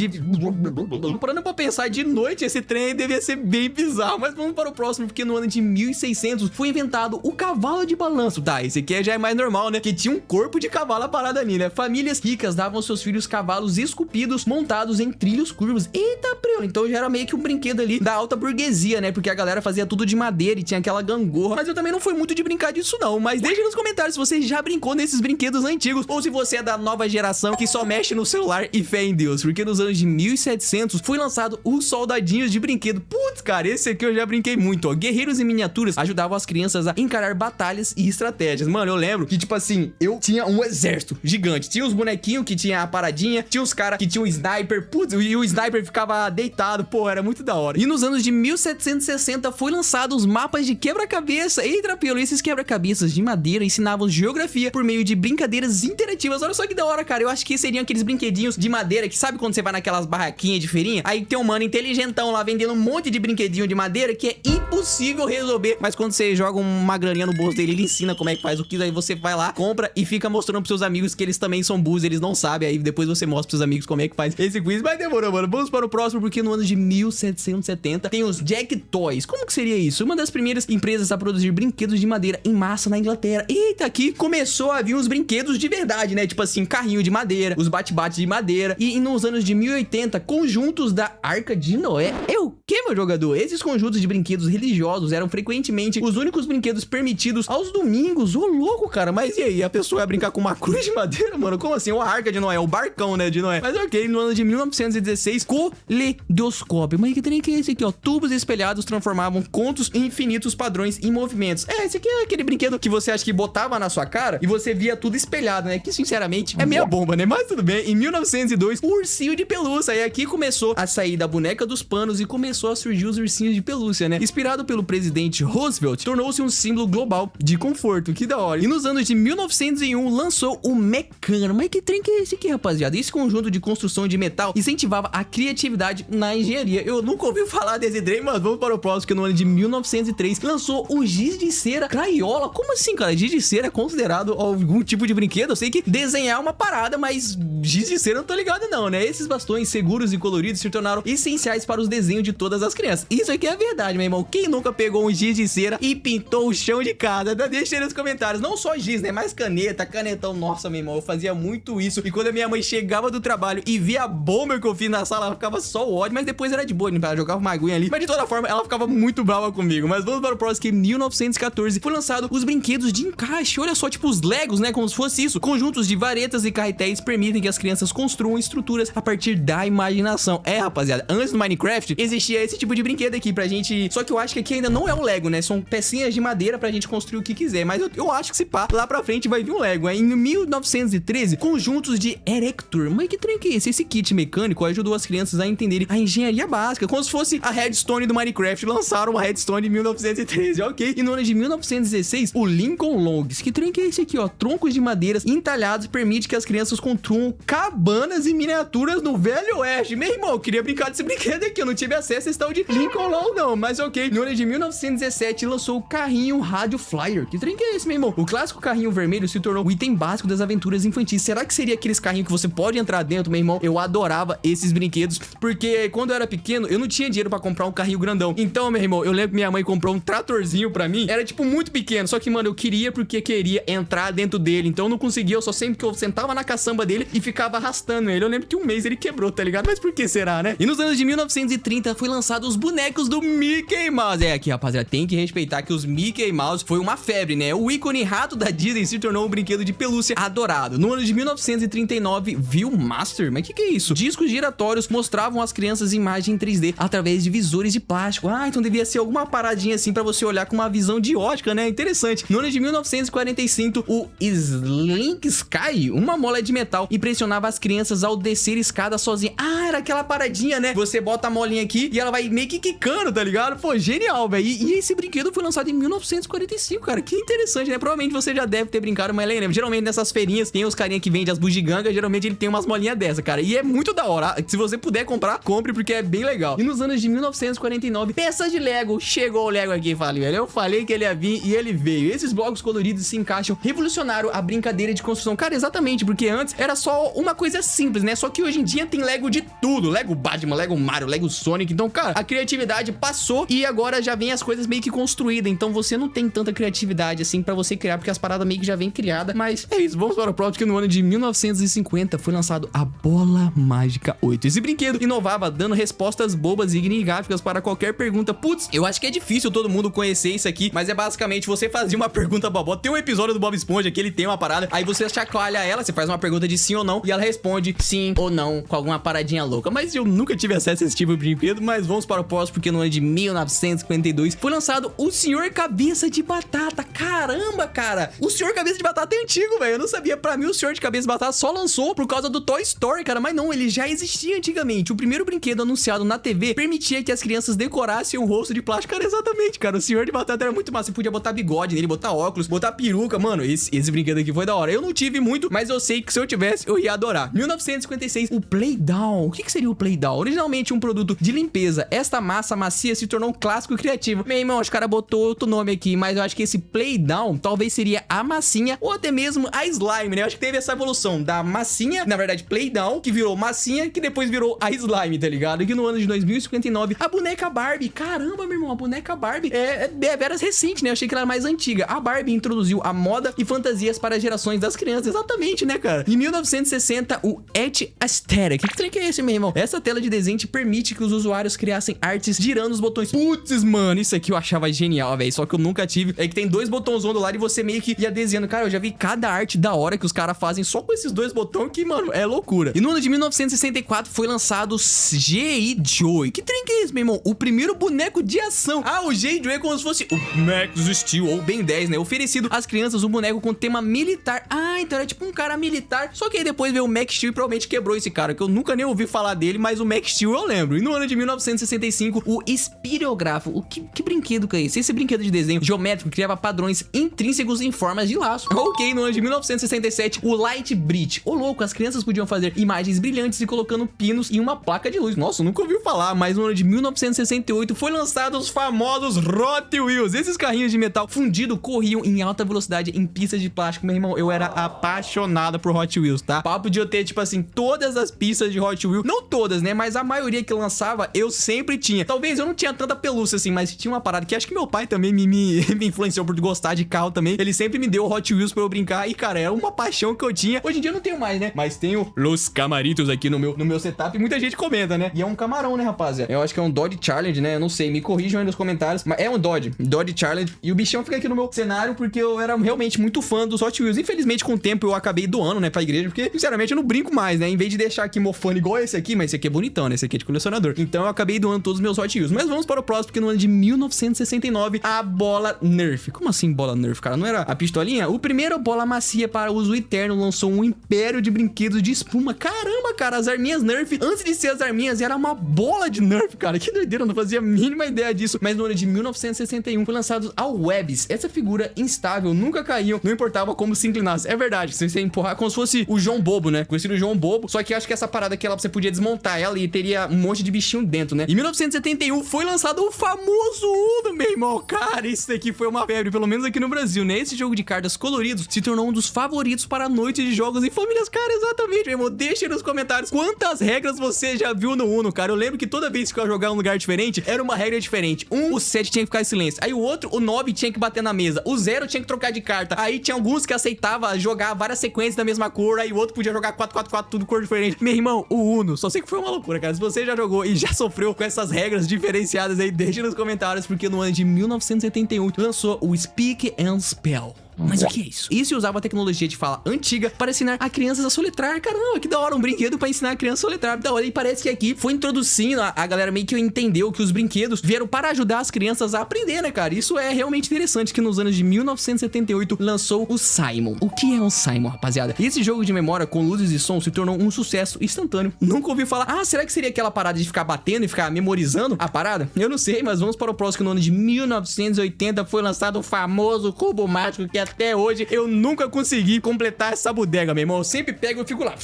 Parando pra pensar, de noite esse trem devia ser bem bizarro, mas vamos para o próximo, porque no ano de 1600 foi inventado o cavalo de balanço. Tá, esse aqui já é mais normal, né, que tinha um corpo de cavalo a parada ali, né? Famílias ricas davam aos seus filhos cavalos esculpidos montados em trilhos curvos. Eita, preu, então já era meio que um brinquedo ali da alta burguesia, né? Porque a galera fazia tudo de madeira e tinha aquela gangorra. Mas eu também não fui muito de brincar disso, não. Mas deixa nos comentários se você já brincou nesses brinquedos antigos ou se você é da nova geração que só mexe no celular e fé em Deus. Porque nos anos de 1700 foi lançado os soldadinhos de brinquedo. Putz, cara, esse aqui eu já brinquei muito, ó. Guerreiros em miniaturas ajudavam as crianças a encarar batalhas e estratégias. Mano, eu lembro que, tipo assim, eu tinha um exército gigante. Tinha os bonequinhos que tinha a paradinha, tinha os caras que tinham um sniper, putz, e o sniper ficava deitado, pô, era muito da hora. E nos anos de 1760 foi lançado os mapas de quebra-cabeça. Eita, pelo, esses quebra-cabeças de madeira ensinavam geografia por meio de brincadeiras interativas. Olha só que da hora, cara. Eu acho que seriam aqueles brinquedinhos de madeira que sabe quando você vai naquelas barraquinhas de feirinha? Aí tem um mano inteligentão lá vendendo um monte de brinquedinho de madeira que é impossível resolver. Mas quando você joga uma graninha no bolso dele, ele ensina como é que faz o que. Aí você vai lá, compra e fica mostrando pros seus amigos que eles também são burros, eles não sabem. Aí depois você mostra pros seus amigos como é que faz esse quiz. Mas demorou, mano. Vamos para o próximo, porque no ano de 1770 tem os Jack Toys. Como que seria isso? Uma das primeiras empresas a produzir brinquedos de madeira em massa na Inglaterra. Eita, aqui começou a vir os brinquedos de verdade, né? Tipo assim, carrinho de madeira, os bate-bate de madeira. E nos anos de 1080, conjuntos da Arca de Noé. É o que, meu jogador? Esses conjuntos de brinquedos religiosos eram frequentemente os únicos brinquedos permitidos aos domingos. Ô, louco, cara. Mas e aí? A pessoa ia brincar com uma cruz de madeira, mano? Como assim? A Arca de Noé, o barcão, né, de Noé. Mas ok, no ano de 1916, coledoscópio. Mas que trem que é esse aqui, ó? Tubos espelhados transformavam contos em infinitos padrões em movimentos. É, esse aqui é aquele brinquedo que você acha que botava na sua cara e você via tudo espelhado, né? Que, sinceramente, é meia bomba, né? Mas tudo bem. Em 1902, o ursinho de pelúcia. E aqui começou a sair da boneca dos panos e começou a surgir os ursinhos de pelúcia, né? Inspirado pelo presidente Roosevelt, tornou-se um símbolo global de conforto. Que da hora. E nos anos de 1901, lançou o Mecano. Mas que trem que é esse aqui, rapaziada? Esse conjunto de construção de metal incentivava a criatividade na engenharia. Eu nunca ouvi falar desse trem, mas vamos para o próximo, que no ano de 1903 lançou o giz de cera Crayola. Como assim, cara? Giz de cera é considerado algum tipo de brinquedo? Eu sei que desenhar é uma parada, mas giz de cera eu não tô ligado não, né? Esses bastões seguros e coloridos se tornaram essenciais para os desenhos de todas as crianças. Isso aqui é verdade, meu irmão. Quem nunca pegou um giz de cera e pintou o chão de casa? Deixa aí nos comentários. Não só giz, né? Mais caneta, canetão. Nossa, meu irmão, eu fazia muito isso. E quando a minha mãe chegava do trabalho e via a bomba que eu fiz na sala, ela ficava só o ódio, mas depois era de boa, né? Ela jogava uma aguinha ali. Mas de toda forma, ela ficava muito brava comigo. Mas vamos para o próximo, que em 1914 foi lançado os brinquedos de encaixe. Olha só, tipo os Legos, né? Como se fosse isso. Conjuntos de varetas e carretéis permitem que as crianças construam estruturas a partir da imaginação. É, rapaziada, antes do Minecraft existia esse tipo de brinquedo aqui pra gente. Só que eu acho que aqui ainda não é um Lego, né? São pecinhas de madeira pra gente construir o que quiser. Mas eu acho que se pá, lá pra frente vai vir um Lego. Em 1913, conjuntos de Erector. Mas que trem que é esse? Esse kit mecânico ajudou as crianças a entenderem a engenharia básica, como se fosse a Redstone do Minecraft. Lançaram uma Redstone em 1913, ok? E no ano de 1916, o Lincoln Logs. Que trem que é esse aqui, ó? Troncos de madeiras entalhados permite que as crianças construam cabanas e miniaturas no Velho Oeste. Meu irmão, eu queria brincar desse brinquedo aqui, eu não tive acesso a esse tal de Lincoln Log, não, mas ok. No ano de 1917, lançou o carrinho Rádio Flyer. Que trem que é esse, meu irmão? O clássico carrinho vermelho se tornou o item básico das aventuras infantis. Será que seria aqueles carrinhos que você pode entrar dentro, meu irmão? Eu adorava esses brinquedos, porque quando eu era pequeno, eu não tinha dinheiro pra comprar um carrinho grandão. Então, meu irmão, eu lembro que minha mãe comprou um tratorzinho pra mim. Era, tipo, muito pequeno, só que, mano, eu queria porque queria entrar dentro dele. Então eu não conseguia, eu só sempre que eu sentava na caçamba dele e ficava arrastando ele. Eu lembro que um mês ele quebrou, tá ligado? Mas por que será, né? E nos anos de 1930 foi lançado os bonecos do Mickey Mouse. É, aqui, rapaziada, tem que respeitar que os Mickey Mouse foi uma febre, né? O ícone rato da Disney se tornou um brinquedo de pelúcia adorado. No ano de 1939, Viewmaster. Mas que é isso? Discos giratórios mostravam às crianças imagem em 3D através de visores de plástico. Ah, então devia ser alguma paradinha assim pra você olhar com uma visão de ótica, né? Interessante. No ano de 1945, o Slink Sky, uma mola de metal, impressionava as crianças ao descer escada sozinha. Ah, era aquela paradinha, né? Você bota a molinha aqui e ela vai meio que quicando, tá ligado? Pô, genial, velho. E esse brinquedo foi lançado em 1945, cara. Que interessante, né? Provavelmente você já deve ter brincado, mas lembra, geralmente nessas feirinhas tem os carinha que vendem as bugigangas, geralmente ele tem umas molinhas dessa, cara. E é muito da hora. Se você puder comprar, compre, porque é bem legal. E nos anos de 1949, peças de Lego. Chegou o Lego aqui, velho. Eu falei que ele ia vir e ele veio. Esses blocos coloridos se encaixam, revolucionaram a brincadeira de construção. Cara, exatamente, porque antes era só só uma coisa simples, né? Só que hoje em dia tem Lego de tudo. Lego Batman, Lego Mario, Lego Sonic. Então, cara, a criatividade passou e agora já vem as coisas meio que construídas. Então você não tem tanta criatividade assim pra você criar, porque as paradas meio que já vem criada. Mas é isso, vamos para o próximo, que no ano de 1950 foi lançado a Bola Mágica 8. Esse brinquedo inovava dando respostas bobas e enigmáticas para qualquer pergunta. Putz, eu acho que é difícil todo mundo conhecer isso aqui, mas é basicamente você fazia uma pergunta bobó. Tem um episódio do Bob Esponja que ele tem uma parada, aí você chacoalha ela, você faz uma pergunta de sim ou não e ela responde sim ou não com alguma paradinha louca. Mas eu nunca tive acesso a esse tipo de brinquedo, mas vamos para o próximo, porque no ano de 1952 foi lançado o Senhor Cabeça de Batata. Caramba, cara, o Senhor Cabeça de Batata é antigo, velho. Eu não sabia. Pra mim, o Senhor de Cabeça de Batata só lançou por causa do Toy Story, cara. Mas não, ele já existia antigamente. O primeiro brinquedo anunciado na TV permitia que as crianças decorassem um rosto de plástico. Cara, exatamente, cara. O Senhor de Batata era muito massa. Você podia botar bigode nele, botar óculos, botar peruca. Mano, esse brinquedo aqui foi da hora. Eu não tive muito, mas eu sei que se eu tivesse, eu ia adorar. 1956, o Playdown. O que seria o Playdown? Originalmente um produto de limpeza. Esta massa macia se tornou um clássico criativo. Meu irmão, os caras botou outro nome aqui, mas eu acho que esse Playdown talvez seria a massinha ou até mesmo a slime, né? Eu acho que teve essa evolução da massinha, na verdade Playdown, que virou massinha, que depois virou a slime, tá ligado? E que no ano de 2059, a boneca Barbie. Caramba, meu irmão, a boneca Barbie é veras recente, né? Eu achei que ela era mais antiga. A Barbie introduziu a moda e fantasias para gerações das crianças. Exatamente, né, cara? Em 1960, o Edge Aesthetic. Que trem que é esse, meu irmão? Essa tela de desenho permite que os usuários criassem artes girando os botões. Putz, mano, isso aqui eu achava genial, velho. Só que eu nunca tive. É que tem dois botões do lado e você meio que ia desenhando. Cara, eu já vi cada arte da hora que os caras fazem só com esses dois botões que, mano, é loucura. E no ano de 1964 foi lançado o G.I. Joe. Que trem que é esse, meu irmão? O primeiro boneco de ação. Ah, o G.I. Joe é como se fosse o Max Steel ou Ben 10, né? Oferecido às crianças um boneco com tema militar. Ah, então era tipo um cara militar. Só que aí depois veio o Max Steel e provavelmente quebrou esse cara, que eu nunca nem ouvi falar dele, mas o Max Steel eu lembro. E no ano de 1965, o Espirógrafo. Que brinquedo que é esse? Esse brinquedo de desenho geométrico criava padrões intrínsecos em formas de laço. Ok, no ano de 1967, o Light Bridge. Ô, louco, as crianças podiam fazer imagens brilhantes e colocando pinos em uma placa de luz. Nossa, eu nunca ouvi falar, mas no ano de 1968 foi lançado os famosos Hot Wheels. Esses carrinhos de metal fundido corriam em alta velocidade em pistas de plástico. Meu irmão, eu era apaixonado por Hot Wheels, tá? Papo de eu ter, tipo assim, todas as pistas de Hot Wheels. Não todas, né? Mas a maioria que lançava, eu sempre tinha. Talvez eu não tinha tanta pelúcia assim, mas tinha uma parada que acho que meu pai também me influenciou por gostar de carro também. Ele sempre me deu Hot Wheels pra eu brincar e, cara, era uma paixão que eu tinha. Hoje em dia eu não tenho mais, né? Mas tenho Los Camaritos aqui no meu setup e muita gente comenta, né? E é um camarão, né, rapaziada? Eu acho que é um Dodge Challenge, né? Eu não sei, me corrijam aí nos comentários. Mas é um Dodge Challenge. E o bichão fica aqui no meu cenário porque eu era realmente muito fã dos Hot Wheels. Infelizmente, com o tempo, eu acabei doando, né, pra igreja, porque, sinceramente, eu não brinco mais, né? Em vez de deixar aqui mofando igual esse aqui, mas esse aqui é bonitão, né? Esse aqui é de colecionador. Então eu acabei doando todos os meus Hot Wheels. Mas vamos para o próximo, porque no ano de 1969, a bola Nerf. Como assim bola Nerf, cara? Não era a pistolinha? O primeiro bola macia para uso eterno lançou um império de brinquedos de espuma. Caramba, cara, as arminhas Nerf, antes de ser as arminhas, era uma bola de Nerf, cara. Que doideira, eu não fazia a mínima ideia disso. Mas no ano de 1961 foi lançado a Webs. Essa figura instável, nunca caiu, não importava como se inclinasse. É verdade, você empurrar como se fosse o João Bobo, né? Conhecido o João Bobo, só que eu acho que essa parada aqui, ela, você podia desmontar ela e teria um monte de bichinho dentro, né? Em 1971 foi lançado o famoso Uno, meu irmão. Cara, isso daqui foi uma febre, pelo menos aqui no Brasil, né? Esse jogo de cartas coloridos se tornou um dos favoritos para a noite de jogos em famílias. Cara, exatamente, meu irmão. Deixa aí nos comentários quantas regras você já viu no Uno, cara. Eu lembro que toda vez que eu ia jogar em um lugar diferente, era uma regra diferente. O 7 tinha que ficar em silêncio. Aí o outro, o 9 tinha que bater na mesa. O 0 tinha que trocar de carta. Aí tinha alguns que aceitava jogar várias sequências da mesma cor. Aí o outro podia jogar 4-4-4, tudo cor diferente. Meu irmão, o Uno, só sei que foi uma loucura, cara. Se você já jogou e já sofreu com essas regras diferenciadas aí, deixa nos comentários, porque no ano de 1971 lançou o Speak and Spell. Mas o que é isso? Isso usava a tecnologia de fala antiga para ensinar a crianças a soletrar. Caramba, que da hora, um brinquedo para ensinar a criança a soletrar. Da hora, e parece que aqui foi introduzindo, a galera meio que entendeu que os brinquedos vieram para ajudar as crianças a aprender, né, cara? Isso é realmente interessante, que nos anos de 1978 lançou o Simon. O que é o Simon, rapaziada? Esse jogo de memória com luzes e som se tornou um sucesso instantâneo. Nunca ouvi falar. Ah, será que seria aquela parada de ficar batendo e ficar memorizando a parada? Eu não sei, mas vamos para o próximo, que no ano de 1980 foi lançado o famoso cubo mágico, que é Até hoje, eu nunca consegui completar essa bodega, meu irmão. Eu sempre pego e fico lá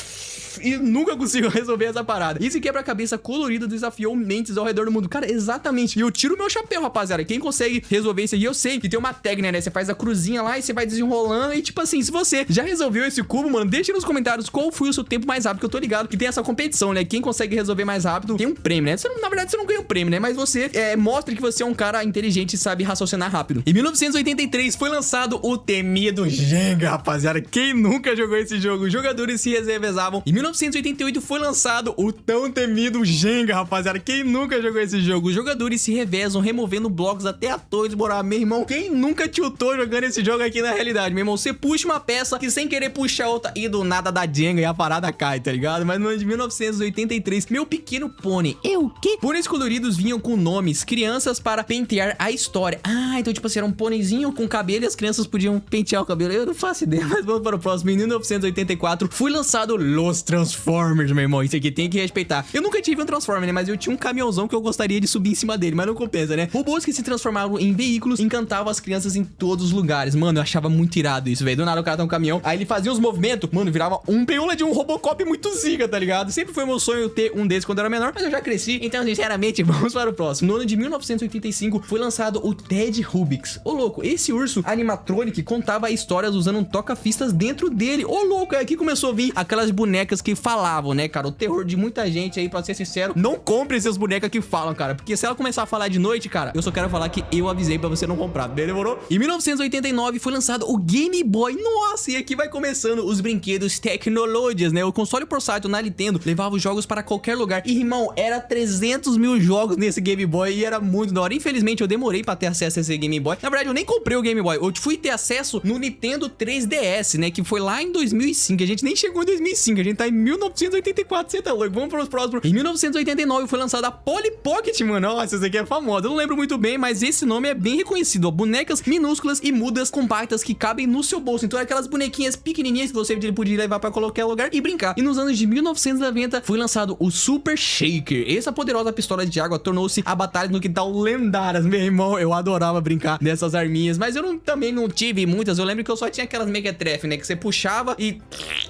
e nunca consigo resolver essa parada. Esse quebra-cabeça colorido desafiou mentes ao redor do mundo. Cara, exatamente. E eu tiro meu chapéu, rapaziada. Quem consegue resolver isso aí, eu sei que tem uma técnica, né? Você faz a cruzinha lá e você vai desenrolando. E tipo assim, se você já resolveu esse cubo, mano, deixa nos comentários qual foi o seu tempo mais rápido. Que eu tô ligado que tem essa competição, né? Quem consegue resolver mais rápido tem um prêmio, né? Na verdade, você não ganha um prêmio, né? Mas você mostra que você é um cara inteligente e sabe raciocinar rápido. Em 1983 foi lançado o temido Jenga, rapaziada. Quem nunca jogou esse jogo? Os jogadores se revezavam. Em 1988 foi lançado o tão temido Jenga, rapaziada. Quem nunca jogou esse jogo? Os jogadores se revezam removendo blocos até a torre desmoronar. Meu irmão, quem nunca tiltou jogando esse jogo aqui na realidade? Meu irmão, você puxa uma peça que sem querer puxa outra e do nada da Jenga e a parada cai, tá ligado? Mas no ano de 1983, meu pequeno pônei. O quê? Pôneis coloridos vinham com nomes, crianças para pentear a história. Ah, então tipo assim, era um pôneizinho com cabelo e as crianças podiam pentear o cabelo. Eu não faço ideia, mas vamos para o próximo. Em 1984 foi lançado Los Transformers, meu irmão. Isso aqui tem que respeitar. Eu nunca tive um Transformer, né? Mas eu tinha um caminhãozão que eu gostaria de subir em cima dele, mas não compensa, né? Robôs que se transformavam em veículos encantavam as crianças em todos os lugares. Mano, eu achava muito irado isso, velho. Do nada o cara tá um caminhão, aí ele fazia os movimentos, mano, virava um peula de um Robocop muito zica, tá ligado? Sempre foi meu sonho ter um desse quando eu era menor, mas eu já cresci, então sinceramente, vamos para o próximo. No ano de 1985 foi lançado o Ted Rubix. Ô louco, esse urso animatronic contava histórias usando um toca-fistas dentro dele. Ô louco, aqui começou a vir aquelas bonecas que falavam, né, cara? O terror de muita gente aí, pra ser sincero, não compre essas bonecas que falam, cara, porque se ela começar a falar de noite, cara, eu só quero falar que eu avisei pra você não comprar, demorou? Em 1989 foi lançado o Game Boy. Nossa, e aqui vai começando os brinquedos tecnológicos, né? O console portátil na Nintendo levava os jogos para qualquer lugar. E, irmão, era 300 mil jogos nesse Game Boy e era muito da hora. Infelizmente, eu demorei pra ter acesso a esse Game Boy. Na verdade, eu nem comprei o Game Boy. Eu fui ter acesso no Nintendo 3DS, né? Que foi lá em 2005. A gente nem chegou em 2005. A gente tá em 1984. Você tá louco? Vamos para os próximos. Em 1989 foi lançada a Polly Pocket, mano. Nossa, essa aqui é famosa. Eu não lembro muito bem, mas esse nome é bem reconhecido. Ó. Bonecas minúsculas e mudas compactas que cabem no seu bolso. Então, é aquelas bonequinhas pequenininhas que você podia levar pra qualquer lugar e brincar. E nos anos de 1990 foi lançado o Super Shaker. Essa poderosa pistola de água tornou-se a batalha no quintal lendárias. Meu irmão, eu adorava brincar dessas arminhas, mas eu também não tive muitas. Eu lembro que eu só tinha aquelas mequetrefe, né, que você puxava e,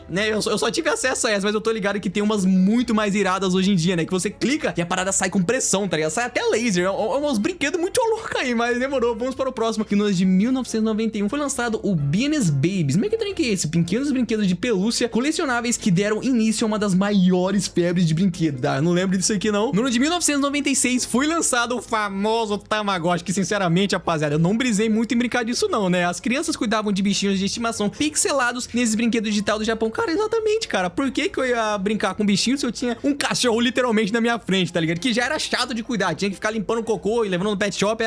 né, eu só tive acesso a essas, mas eu tô ligado que tem umas muito mais iradas hoje em dia, né, que você clica e a parada sai com pressão, tá ligado? Sai até laser. É uns brinquedos muito loucos aí, mas demorou. Vamos para o próximo, que no ano de 1991 foi lançado o Beans Babies. Como é que é esse? Pequenos brinquedos de pelúcia colecionáveis que deram início a uma das maiores febres de brinquedo, tá? Eu não lembro disso aqui, não. No ano de 1996 foi lançado o famoso Tamagotchi, que sinceramente, rapaziada, eu não brisei muito em brincar disso não, né? As crianças cuidavam de bichinhos de estimação pixelados nesses brinquedos digital do Japão. Cara, exatamente, cara. Por que eu ia brincar com bichinho se eu tinha um cachorro literalmente na minha frente, tá ligado? Que já era chato de cuidar. Tinha que ficar limpando o cocô e levando no pet shop,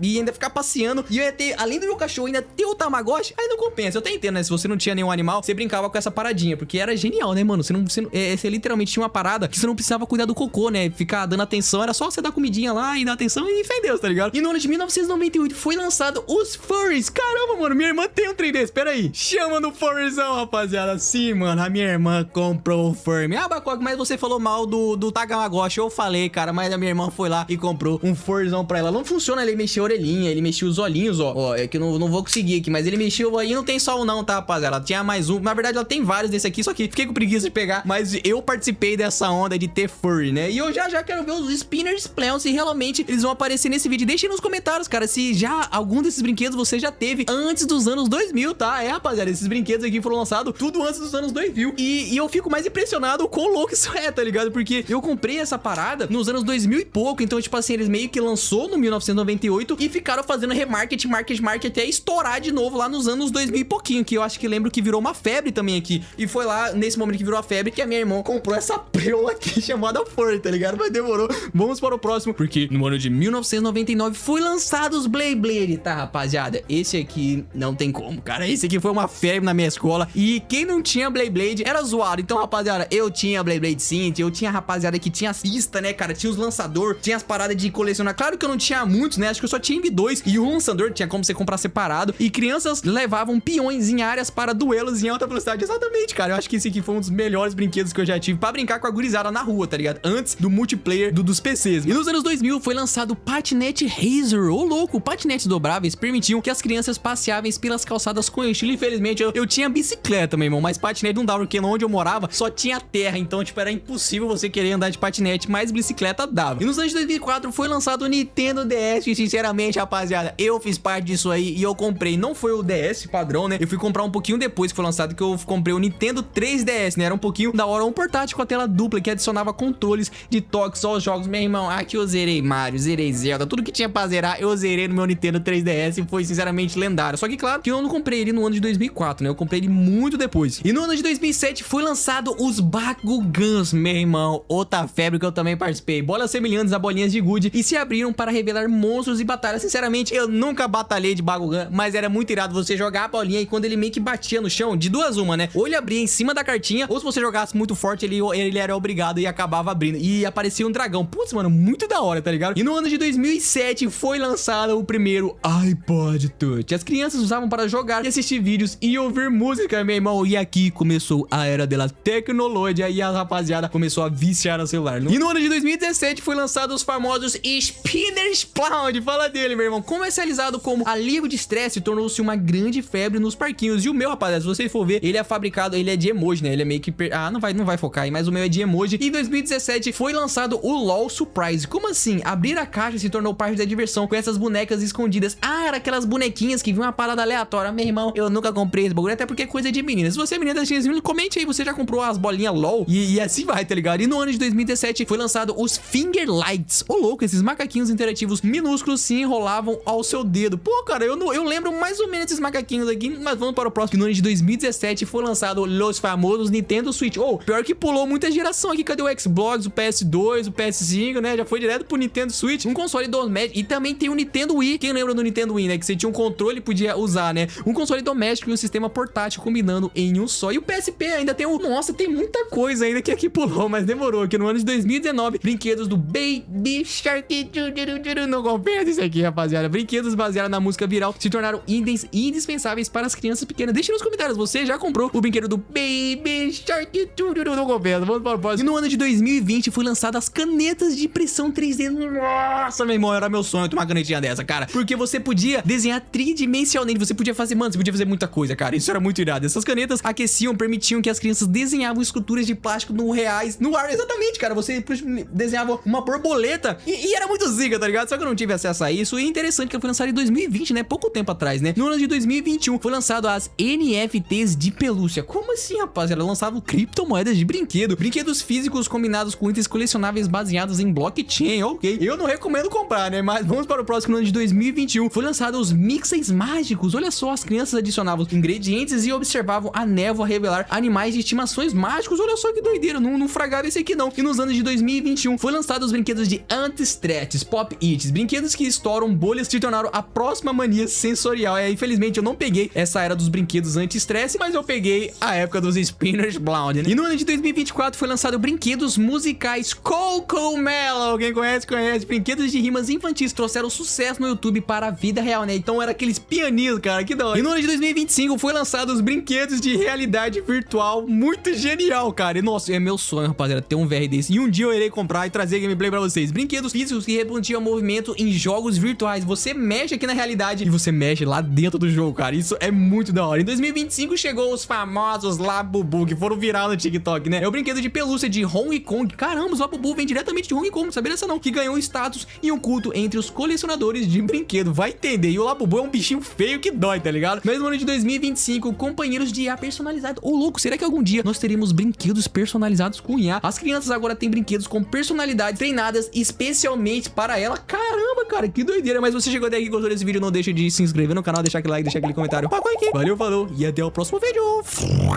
e ainda ficar passeando. E eu ia ter, além do meu cachorro, ainda ter o Tamagotchi. Aí não compensa. Eu até entendo, né? Se você não tinha nenhum animal, você brincava com essa paradinha, porque era genial, né, mano? Você literalmente tinha uma parada que você não precisava cuidar do cocô, né? Ficar dando atenção, era só você dar comidinha lá e dar atenção e fé em Deus, tá ligado? E no ano de 1998 foi lançado os Furries. Caramba, mano, minha irmã tem um trem desse, pera aí. Chama no Furryzão, rapaziada. Sim, mano, a minha irmã comprou o Furry. Ah, Bacoque, mas você falou mal do Tamagotchi. Eu falei, cara, mas a minha irmã foi lá e comprou um Furryzão pra ela. Não funciona, ele mexeu a orelhinha, ele mexeu os olhinhos, ó. Ó, é que eu não vou conseguir aqui, mas ele mexeu aí, não tem só um não, tá, rapaziada? Ela tinha mais um. Na verdade, ela tem vários desse aqui, só que fiquei com preguiça de pegar, mas eu participei dessa onda de ter Furry, né? E eu já quero ver os Spinners Plants, se realmente eles vão aparecer nesse vídeo. Deixem nos comentários, cara, se já algum desses brinquedos você já teve antes dos anos 2000, tá? É, rapaziada, esses brinquedos aqui foram lançados tudo antes dos anos 2000. E eu fico mais impressionado com o quão louco isso é, tá ligado? Porque eu comprei essa parada nos anos 2000 e pouco, então, tipo assim, eles meio que lançou no 1998 e ficaram fazendo remarketing, market até estourar de novo lá nos anos 2000 e pouquinho, que eu acho que lembro que virou uma febre também aqui. E foi lá, nesse momento que virou a febre, que a minha irmã comprou essa preula aqui chamada Furry, tá ligado? Mas demorou. Vamos para o próximo, porque no ano de 1999 foi lançado os Beyblade, tá, rapaziada? Esse aqui não tem como, cara. Esse aqui foi uma febre na minha escola e quem não tinha Beyblade era zoado. Então, rapaziada, eu tinha Beyblade sim, eu tinha a rapaziada que tinha pista, né, cara? Tinha os lançador, tinha as paradas de colecionar. Claro que eu não tinha muitos, né? Acho que eu só tinha M2 e o lançador tinha como você comprar separado. E crianças levavam peões em áreas para duelos em alta velocidade. Exatamente, cara. Eu acho que esse aqui foi um dos melhores brinquedos que eu já tive pra brincar com a gurizada na rua, tá ligado? Antes do multiplayer dos PCs. E nos anos 2000 foi lançado o Patinete Racer. Ô, louco, patinetes dobráveis permitiam que as crianças passeavam insuportáveis pelas calçadas com estilo. Infelizmente, eu tinha bicicleta, meu irmão, mas patinete não dava, porque onde eu morava só tinha terra, então, tipo, era impossível você querer andar de patinete, mas bicicleta dava. E nos anos de 2004 foi lançado o Nintendo DS, e sinceramente, rapaziada, eu fiz parte disso aí e eu comprei. Não foi o DS padrão, né? Eu fui comprar um pouquinho depois que foi lançado, que eu comprei o Nintendo 3DS, né? Era um pouquinho da hora, um portátil com a tela dupla que adicionava controles de toques aos jogos. Meu irmão, aqui eu zerei Mario, zerei Zelda, tudo que tinha pra zerar, eu zerei no meu Nintendo 3DS e foi sinceramente lendário. Só que claro que eu não comprei ele no ano de 2004, né? Eu comprei ele muito depois. E no ano de 2007 foi lançado os Bakugans, meu irmão. Outra febre que eu também participei. Bolas semelhantes a bolinhas de gude e se abriram para revelar monstros e batalhas. Sinceramente, eu nunca batalhei de Bakugan, mas era muito irado você jogar a bolinha e quando ele meio que batia no chão, de duas uma, né? Ou ele abria em cima da cartinha, ou se você jogasse muito forte, ele era obrigado e acabava abrindo. E aparecia um dragão. Putz, mano, muito da hora, tá ligado? E no ano de 2007 foi lançado o primeiro iPod Touch. As crianças usavam para jogar e assistir vídeos e ouvir música, meu irmão. E aqui começou a era da tecnologia e a rapaziada começou a viciar no celular. E no ano de 2017 foi lançado os famosos Spinner Splaund. Fala dele, meu irmão. Comercializado como alívio de estresse, tornou-se uma grande febre nos parquinhos. E o meu, rapaziada, se você for ver, ele é fabricado, ele é de emoji, né? Ele é meio que... não vai focar aí, mas o meu é de emoji. E em 2017 foi lançado o LOL Surprise. Como assim? Abrir a caixa se tornou parte da diversão com essas bonecas escondidas. Era aquelas bonequinhas que vinham uma parada aleatória. Meu irmão, eu nunca comprei esse bagulho, até porque é coisa de menina. Se você é menina, comente aí, você já comprou as bolinhas LOL? E assim vai, tá ligado? E no ano de 2017 foi lançado os Finger Lights. Ô louco, esses macaquinhos interativos minúsculos se enrolavam ao seu dedo. Pô, cara, eu lembro mais ou menos esses macaquinhos aqui, mas vamos para o próximo. No ano de 2017 foi lançado os famosos Nintendo Switch. Pior que pulou muita geração aqui. Cadê o Xbox, o PS2, o PS5, né? Já foi direto pro Nintendo Switch. Um console doméstico. E também tem o Nintendo Wii. Quem lembra do Nintendo Wii, né? Que você tinha um controle e podia usar, né? Um console doméstico e um sistema portátil combinando em um só. E o PSP ainda tem o... Nossa, tem muita coisa ainda que aqui pulou, mas demorou. Aqui no ano de 2019, brinquedos do Baby Shark. Não compensa isso aqui, rapaziada. Brinquedos baseados na música viral se tornaram itens indispensáveis para as crianças pequenas. Deixa nos comentários, você já comprou o brinquedo do Baby Shark? Não compensa. Vamos para o próximo. E no ano de 2020 foi lançado as canetas de impressão 3D. Nossa, meu irmão, era meu sonho tomar uma canetinha dessa, cara. Porque você podia desenhar tridimensionalmente. Você podia fazer, mano, você podia fazer muita coisa, cara. Isso era muito irado. Essas canetas aqueciam, permitiam que as crianças desenhavam esculturas de plástico no reais, no ar. Exatamente, cara. Você desenhava uma borboleta e era muito zica, tá ligado? Só que eu não tive acesso a isso. E é interessante que foi lançado em 2020, né? Pouco tempo atrás, né? No ano de 2021 foi lançado as NFTs de pelúcia. Como assim, rapaz? Ela lançava criptomoedas de brinquedo. Brinquedos físicos combinados com itens colecionáveis baseados em blockchain. Ok. Eu não recomendo comprar, né? Mas vamos para o próximo. No ano de 2021 foi lançado os mixes mágicos. Olha só, as crianças adicionavam ingredientes e observavam a névoa revelar animais de estimações mágicos. Olha só que doideira. Não fragava esse aqui, não. E nos anos de 2021 foi lançado os brinquedos de anti-stretch, pop-its. Brinquedos que estouram bolhas se tornaram a próxima mania sensorial. Infelizmente eu não peguei essa era dos brinquedos anti-estresse, mas eu peguei a época dos Spinners Blound, né? E no ano de 2024 foi lançado brinquedos musicais Cocomelon. Quem conhece, conhece. Brinquedos de rimas infantis trouxeram sucesso no YouTube para a vida real, né? Então era aqueles pianinhos, cara, que da hora. E no ano de 2025 foi lançado os brinquedos de realidade virtual. Muito genial, cara. E nossa, é meu sonho, rapaziada, ter um VR desse. E um dia eu irei comprar e trazer gameplay pra vocês. Brinquedos físicos que reproduzem movimento em jogos virtuais. Você mexe aqui na realidade e você mexe lá dentro do jogo, cara. Isso é muito da hora. Em 2025 chegou os famosos Labubu, que foram virar no TikTok, né? É o brinquedo de pelúcia de Hong Kong. Caramba, os Labubu vem diretamente de Hong Kong, não sabia dessa não. Que ganhou status e um culto entre os colecionadores de brinquedo. Vai entender. E o Labubu é um bichinho feio que dói, tá ligado? Mas no ano de 2025, companheiros de IA personalizado. Ô, louco, será que algum dia nós teremos brinquedos personalizados com IA? As crianças agora têm brinquedos com personalidades treinadas especialmente para ela. Caramba, cara, que doideira. Mas você chegou até aqui e gostou desse vídeo, não deixa de se inscrever no canal, deixar aquele like, deixar aquele comentário. Valeu, falou e até o próximo vídeo.